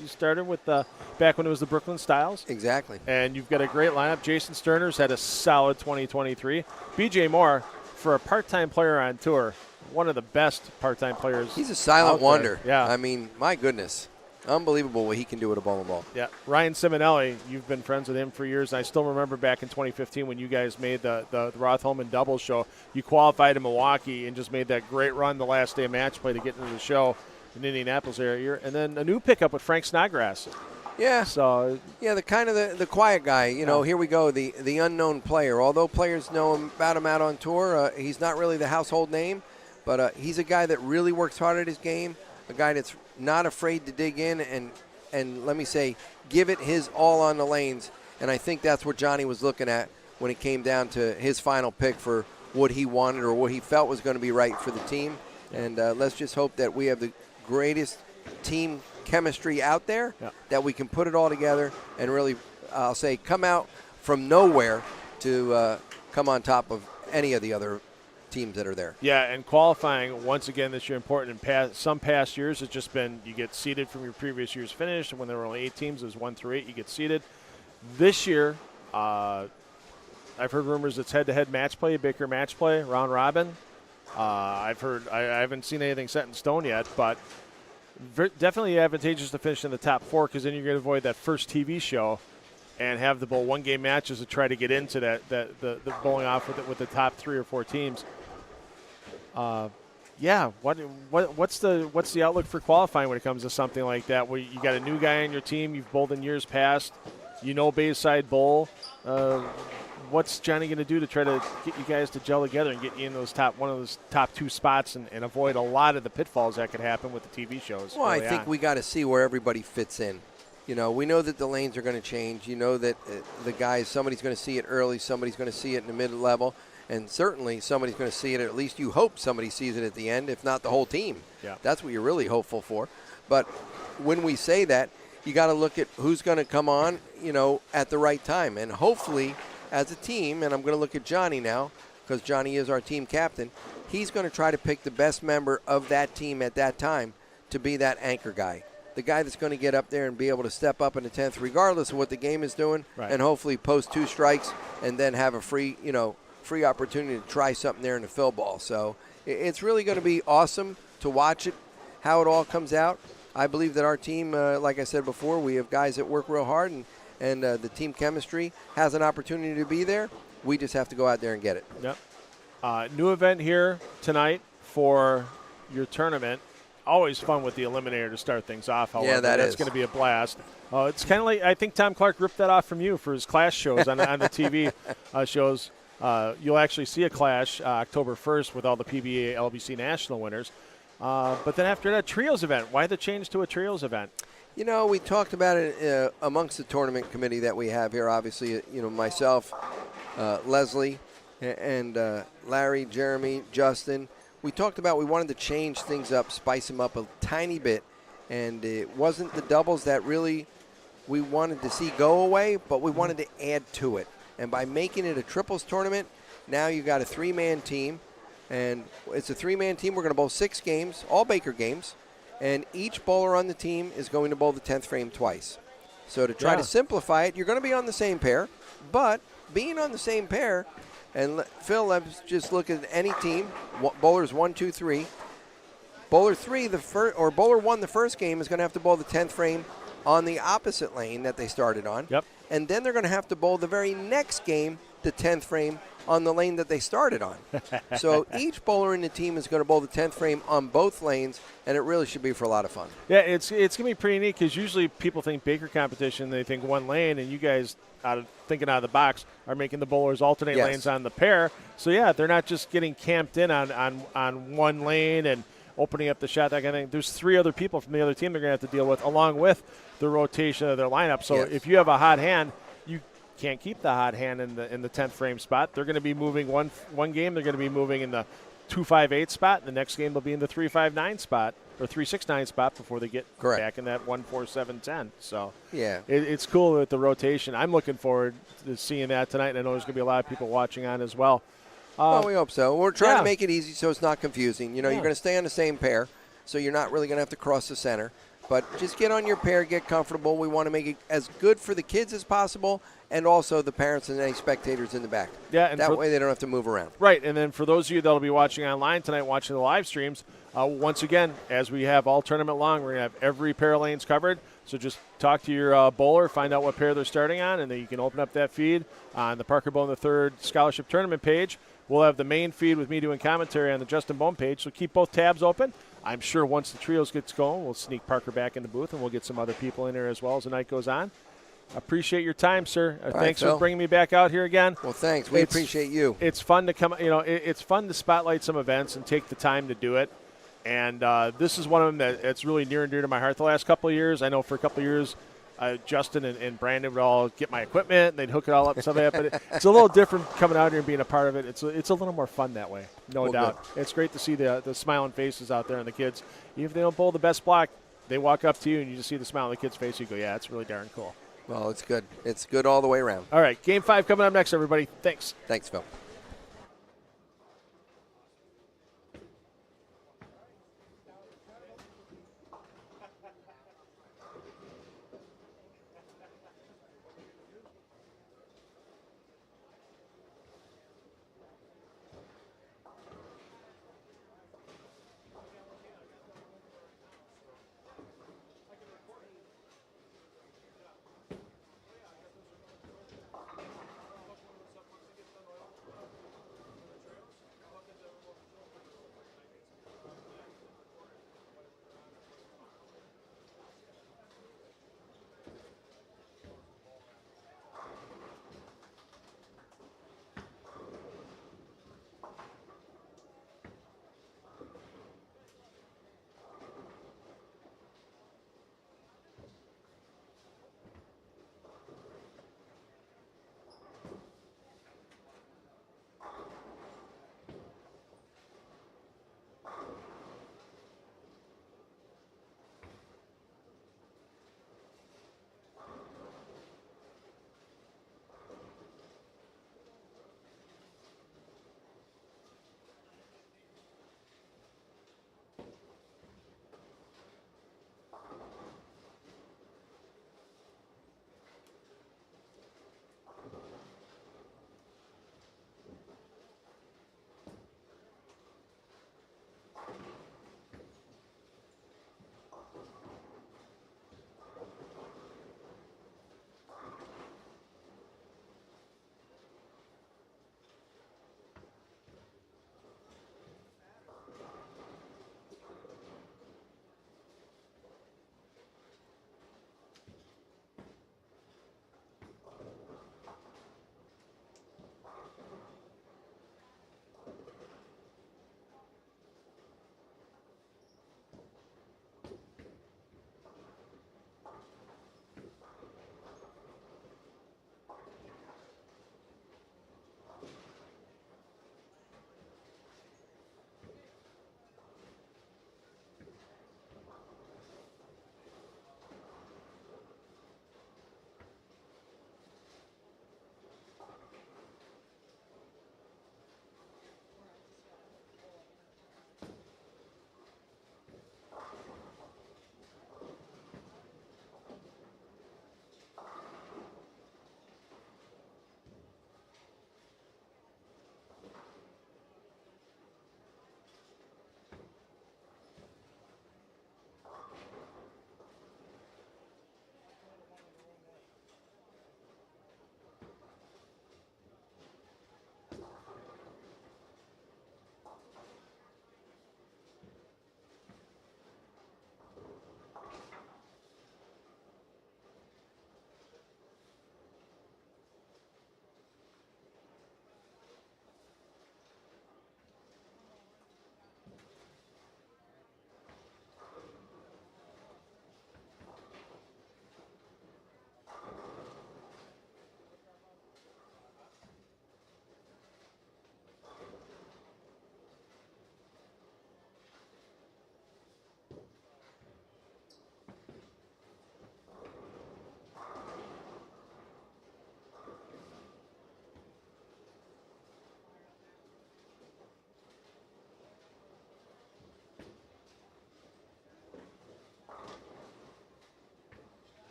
You started with back when it was the Brooklyn Styles. Exactly. And you've got a great lineup. Jason Sterner's had a solid 2023. BJ Moore, for a part-time player on tour, one of the best part-time players. He's a silent wonder. Yeah. I mean, my goodness. Unbelievable what he can do with a bowling ball. Yeah, Ryan Simonelli, you've been friends with him for years. And I still remember back in 2015 when you guys made the Rotholman doubles show. You qualified in Milwaukee and just made that great run the last day of match play to get into the show in Indianapolis area. And then a new pickup with Frank Snodgrass. Yeah. So yeah, the quiet guy. You know, here we go, the unknown player. Although players know about him out on tour, he's not really the household name, but he's a guy that really works hard at his game. A guy that's not afraid to dig in and let me say, give it his all on the lanes. And I think that's what Johnny was looking at when it came down to his final pick for what he wanted or what he felt was going to be right for the team. And let's just hope that we have the greatest team chemistry out there, that we can put it all together and really, I'll say, come out from nowhere to come on top of any of the other teams that are there. Yeah, and qualifying, once again, this year important. In some past years, it's just been you get seeded from your previous year's finish. And when there were only 8 teams, it was 1 through 8, you get seeded. This year, I've heard rumors it's head-to-head match play, Baker match play, round robin. I've heard, I haven't seen anything set in stone yet, but definitely advantageous to finish in the top 4 because then you're going to avoid that first TV show and have the bowl one-game matches to try to get into the bowling off with the top 3 or 4 teams. What's the outlook for qualifying when it comes to something like that? Where you got a new guy on your team, you've bowled in years past, you know Bayside Bowl. What's Johnny going to do to try to get you guys to gel together and get you in one of those top 2 spots and avoid a lot of the pitfalls that could happen with the TV shows? Well, I think we got to see where everybody fits in. You know, we know that the lanes are going to change. You know that the guys, somebody's going to see it early, somebody's going to see it in the mid-level, and certainly somebody's going to see it, or at least you hope somebody sees it at the end, if not the whole team. Yeah. That's what you're really hopeful for. But when we say that, you got to look at who's going to come on, you know, at the right time. And hopefully, as a team, and I'm going to look at Johnny now, because Johnny is our team captain, he's going to try to pick the best member of that team at that time to be that anchor guy. The guy that's going to get up there and be able to step up in the 10th regardless of what the game is doing, and hopefully post 2 strikes and then have a free opportunity to try something there in the fill ball. So it's really going to be awesome to watch it, how it all comes out. I believe that our team, like I said before, we have guys that work real hard, and the team chemistry has an opportunity to be there. We just have to go out there and get it. Yep. New event here tonight for your tournament. Always fun with the eliminator to start things off. However, yeah, that's going to be a blast. It's kind of like, I think Tom Clark ripped that off from you for his Clash shows on the TV shows. You'll actually see a Clash October 1st with all the PBA LBC national winners. But then after that, trios event. Why the change to a trios event? You know, we talked about it amongst the tournament committee that we have here. Obviously, you know, myself, Leslie, and Larry, Jeremy, Justin. We talked about we wanted to change things up, spice them up a tiny bit. And it wasn't the doubles that really we wanted to see go away, but we wanted to add to it. And by making it a triples tournament, now you got a 3-man team. And it's a 3-man team. We're going to bowl 6 games, all Baker games. And each bowler on the team is going to bowl the 10th frame twice. So to try to simplify it, you're going to be on the same pair. But being on the same pair, and Phil, let's just look at any team. Bowlers 1, 2, 3. Bowler 3, bowler 1, the first game, is going to have to bowl the 10th frame on the opposite lane that they started on. Yep. And then they're going to have to bowl the very next game, the 10th frame, on the lane that they started on. So each bowler in the team is going to bowl the 10th frame on both lanes, and it really should be for a lot of fun. Yeah, it's going to be pretty neat because usually people think Baker competition, they think one lane, and you guys, thinking out of the box, are making the bowlers alternate lanes on the pair. So, yeah, they're not just getting camped in on one lane and opening up the shot, that kind of thing. There's 3 other people from the other team they're going to have to deal with, along with the rotation of their lineup. So if you have a hot hand, you can't keep the hot hand in the 10th frame spot. They're going to be moving one game. They're going to be moving in the 2-5-8 spot. The next game they'll be in the 3-5-9 spot or 3-6-9 spot before they get back in that 1-4-7-10. So it's cool with the rotation. I'm looking forward to seeing that tonight, and I know there's going to be a lot of people watching on as well. Well, we hope so. We're trying to make it easy so it's not confusing. You know, you're going to stay on the same pair, so you're not really going to have to cross the center. But just get on your pair, get comfortable. We want to make it as good for the kids as possible, and also the parents and any spectators in the back. Yeah, and that way they don't have to move around. Right, and then for those of you that will be watching online tonight, watching the live streams, once again, as we have all tournament long, we're going to have every pair of lanes covered. So just talk to your bowler, find out what pair they're starting on, and then you can open up that feed on the Parker Bohn III Scholarship Tournament page. We'll have the main feed with me doing commentary on the Justin Bohn page, so keep both tabs open. I'm sure once the trios gets going, we'll sneak Parker back in the booth, and we'll get some other people in there as well as the night goes on. Appreciate your time, sir. Thanks for bringing me back out here again. Well, thanks. We appreciate you. It's fun to come. It's fun to spotlight some events and take the time to do it. And this is one of them that's really near and dear to my heart the last couple of years. I know for a couple of years, Justin and Brandon would all get my equipment and they'd hook it all up and stuff like that. But it's a little different coming out here and being a part of it. It's a little more fun that way, no doubt. Good. It's great to see the smiling faces out there and the kids. Even if they don't bowl the best block, they walk up to you and you just see the smile on the kid's face. You go, yeah, it's really darn cool. Well, it's good. It's good all the way around. All right, Game 5 coming up next, everybody. Thanks. Thanks, Phil.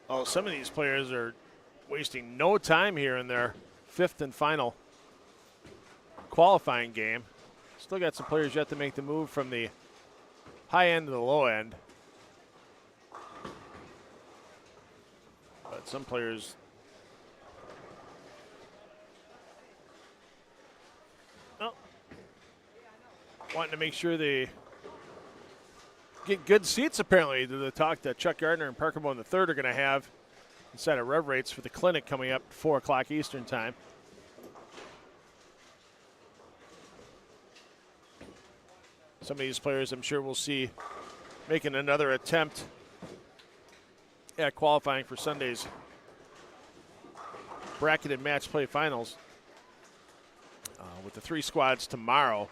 Oh, some of these players are wasting no time here in their fifth and final qualifying game. Still got some players yet to make the move from the high end to the low end. But some players wanting to make sure they get good seats, apparently, to the talk that Chuck Gardner and Parker Bohn III are going to have inside of Rev Rates for the clinic coming up at 4 o'clock Eastern time. Some of these players I'm sure we'll see making another attempt at qualifying for Sunday's bracketed match play finals with the 3 squads tomorrow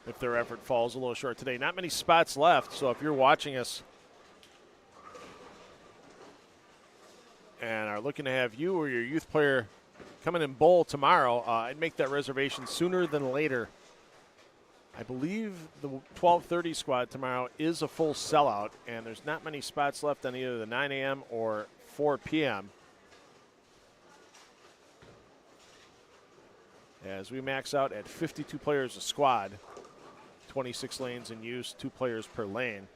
if their effort falls a little short today. Not many spots left, so if you're watching us and are looking to have you or your youth player coming in bowl tomorrow, I'd make that reservation sooner than later. I believe the 12:30 squad tomorrow is a full sellout, and there's not many spots left on either the 9 a.m. or 4 p.m. as we max out at 52 players a squad, 26 lanes in use, 2 players per lane.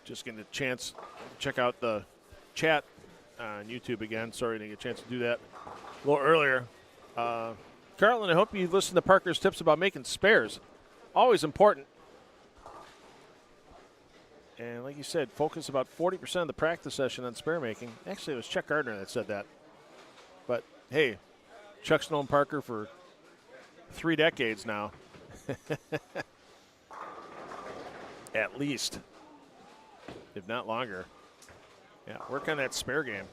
Just getting a chance to check out the chat on YouTube again. Sorry I didn't get a chance to do that a little earlier. Carlin, I hope you listened to Parker's tips about making spares. Always important. And like you said, focus about 40% of the practice session on spare making. Actually, it was Chuck Gardner that said that. But, hey, Chuck's known Parker for 3 decades now. At least. If not longer. Yeah, work on that spare game.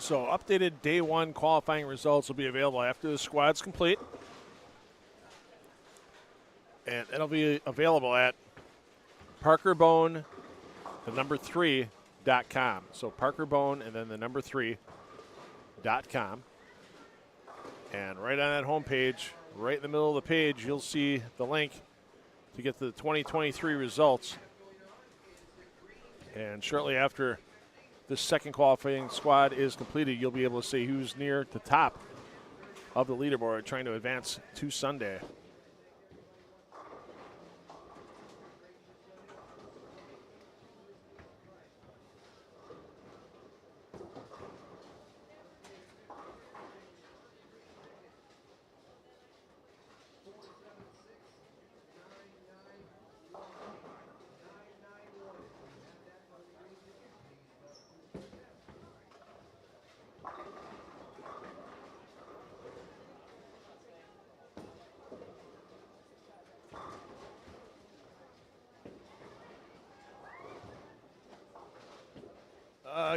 So updated day 1 qualifying results will be available after the squad's complete. And it'll be available at ParkerBohn, the number 3.com. So ParkerBohn and then the number 3.com. And right on that homepage, right in the middle of the page, you'll see the link to get the 2023 results. And shortly after the second qualifying squad is completed, you'll be able to see who's near the top of the leaderboard trying to advance to Sunday.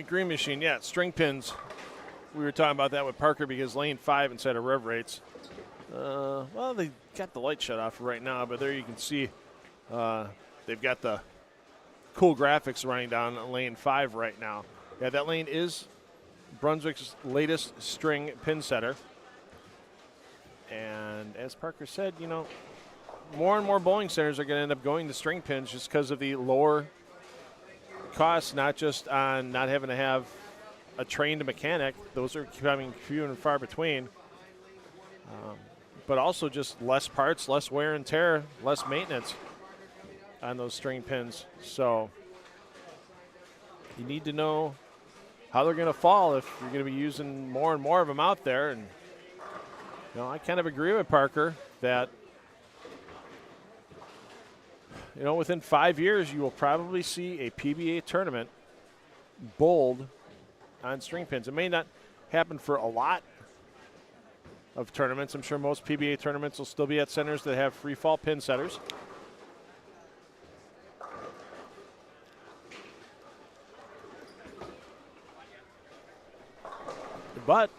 Green machine, yeah, string pins. We were talking about that with Parker because lane 5 inside of rev rates. Well, they got the light shut off right now, but there you can see they've got the cool graphics running down lane 5 right now. Yeah, that lane is Brunswick's latest string pin setter. And as Parker said, you know, more and more bowling centers are going to end up going to string pins just because of the lower costs, not just on not having to have a trained mechanic. Those are becoming few and far between. But also just less parts, less wear and tear, less maintenance on those string pins. So you need to know how they're going to fall if you're going to be using more and more of them out there. And you know, I kind of agree with Parker that, you know, within 5 years, you will probably see a PBA tournament bowled on string pins. It may not happen for a lot of tournaments. I'm sure most PBA tournaments will still be at centers that have free fall pin setters. But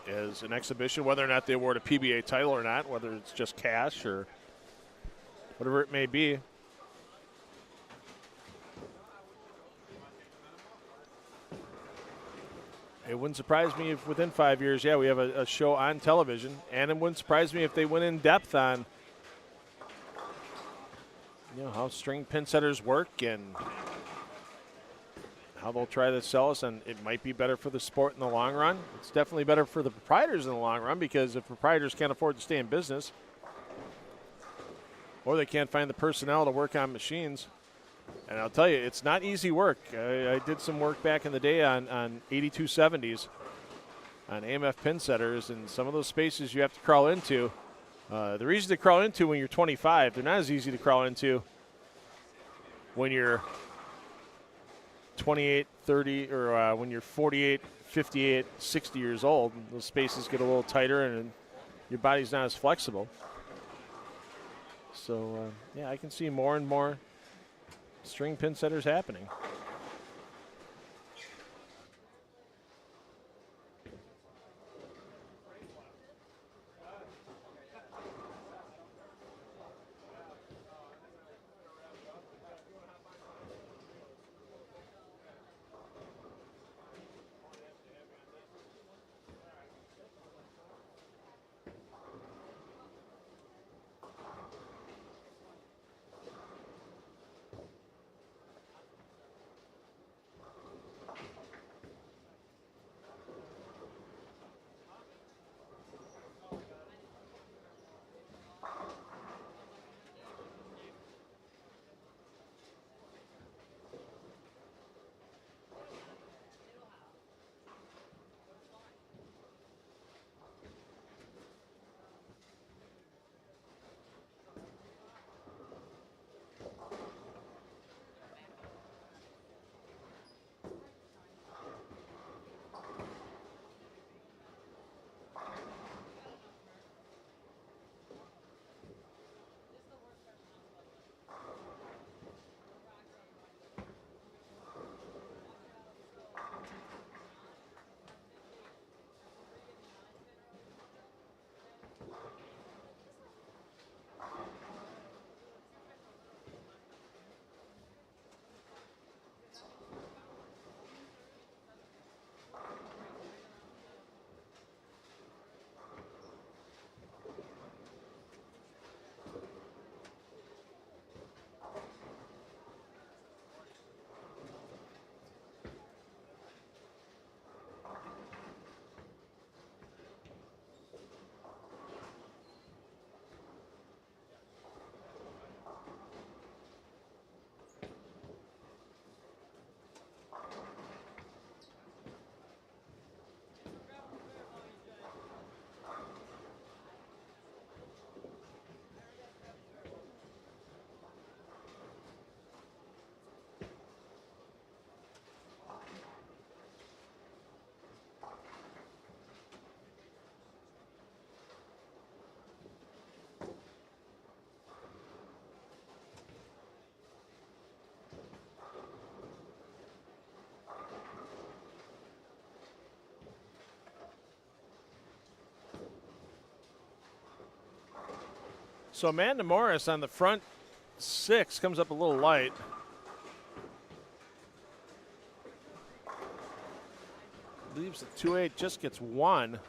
as an exhibition, whether or not they award a PBA title or not, whether it's just cash or whatever it may be, it wouldn't surprise me if within 5 years, yeah, we have a show on television, and it wouldn't surprise me if they went in depth on, you know, how string pin setters work and how they'll try to sell us, and it might be better for the sport in the long run. It's definitely better for the proprietors in the long run, because if proprietors can't afford to stay in business or they can't find the personnel to work on machines, and I'll tell you, it's not easy work. I did some work back in the day on 8270s on AMF pin setters, and some of those spaces you have to crawl into. They're easy to crawl into when you're 25. They're not as easy to crawl into when you're 28, 30, or when you're 48, 58, 60 years old. Those spaces get a little tighter and your body's not as flexible. So, yeah, I can see more and more string pin setters happening. So Amanda Morris on the front 6 comes up a little light. Leaves the 2-8, just gets 1.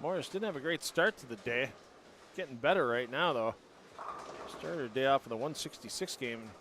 Morris didn't have a great start to the day. Getting better right now, though. Started her day off with a 166 game.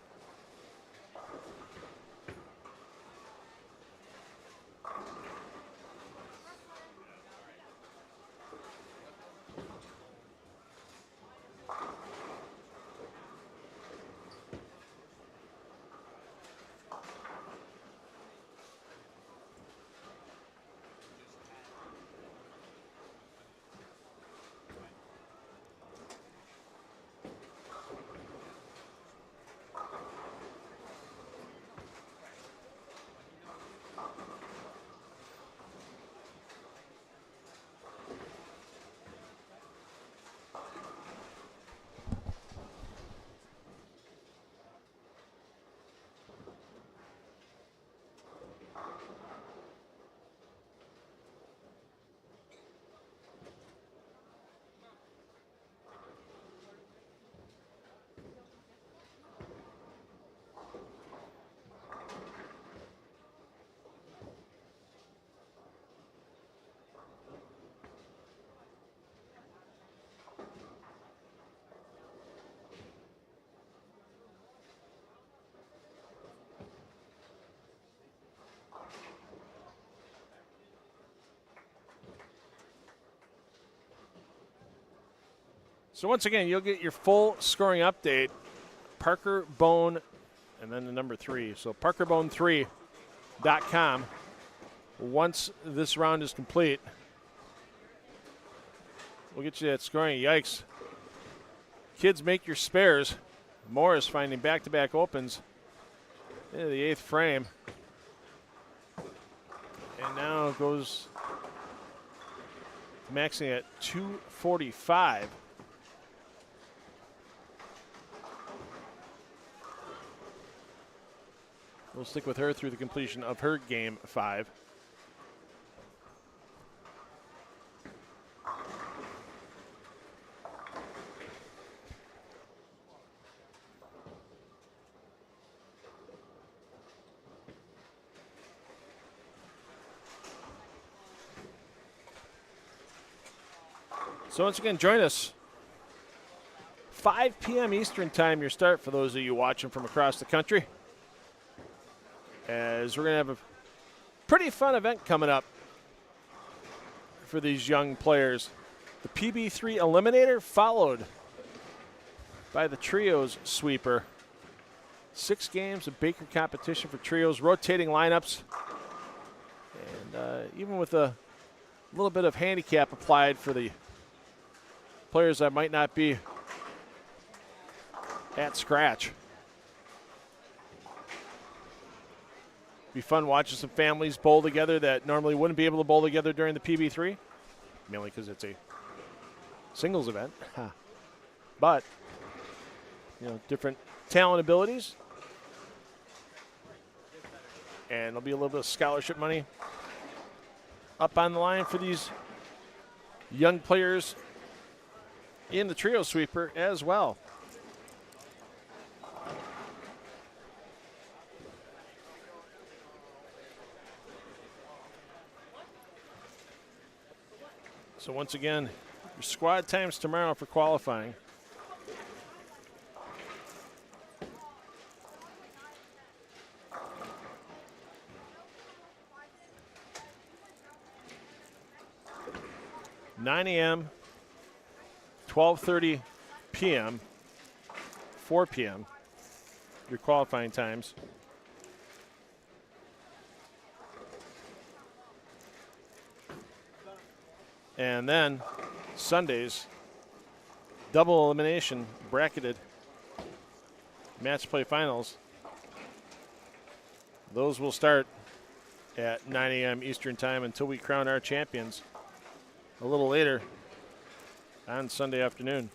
So once again, you'll get your full scoring update. Parker Bohn, and then the number 3. So parkerbone3.com. Once this round is complete, we'll get you that scoring. Yikes. Kids, make your spares. Morris finding back-to-back opens into the 8th frame. And now goes maxing at 245. We'll stick with her through the completion of her game 5. So once again, join us. 5 p.m. Eastern time, your start for those of you watching from across the country. As we're going to have a pretty fun event coming up for these young players. The PB3 Eliminator followed by the Trios Sweeper. 6 games of Baker competition for trios, rotating lineups. And even with a little bit of handicap applied for the players that might not be at scratch. Be fun watching some families bowl together that normally wouldn't be able to bowl together during the PB3, mainly because it's a singles event. But, you know, different talent abilities. And there'll be a little bit of scholarship money up on the line for these young players in the Trio Sweeper as well. So once again, your squad times tomorrow for qualifying. (9 a.m., 12:30 p.m., 4 p.m., your qualifying times. And then Sundays, double elimination, bracketed match play finals. Those will start at 9 a.m. Eastern time until we crown our champions a little later on Sunday afternoon.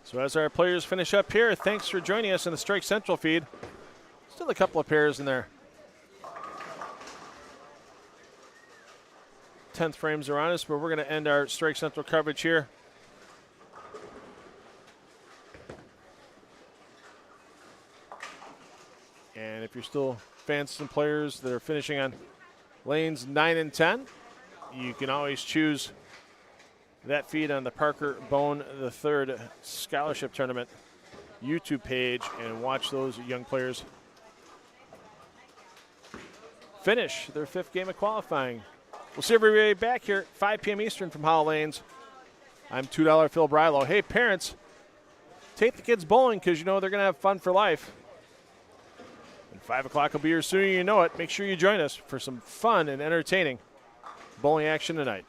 So as our players finish up here, thanks for joining us in the Strike Central feed. Still a couple of pairs in there. 10th frames are on us, but we're going to end our Strike Central coverage here. And if you're still fans and players that are finishing on lanes 9 and 10, you can always choose that feed on the Parker Bohn III Scholarship Tournament YouTube page and watch those young players finish their 5th game of qualifying. We'll see everybody back here at 5 p.m. Eastern from Hollow Lanes. I'm $2 Phil Brylow. Hey, parents, take the kids bowling because you know they're going to have fun for life. And 5 o'clock will be here sooner you know it. Make sure you join us for some fun and entertaining bowling action tonight.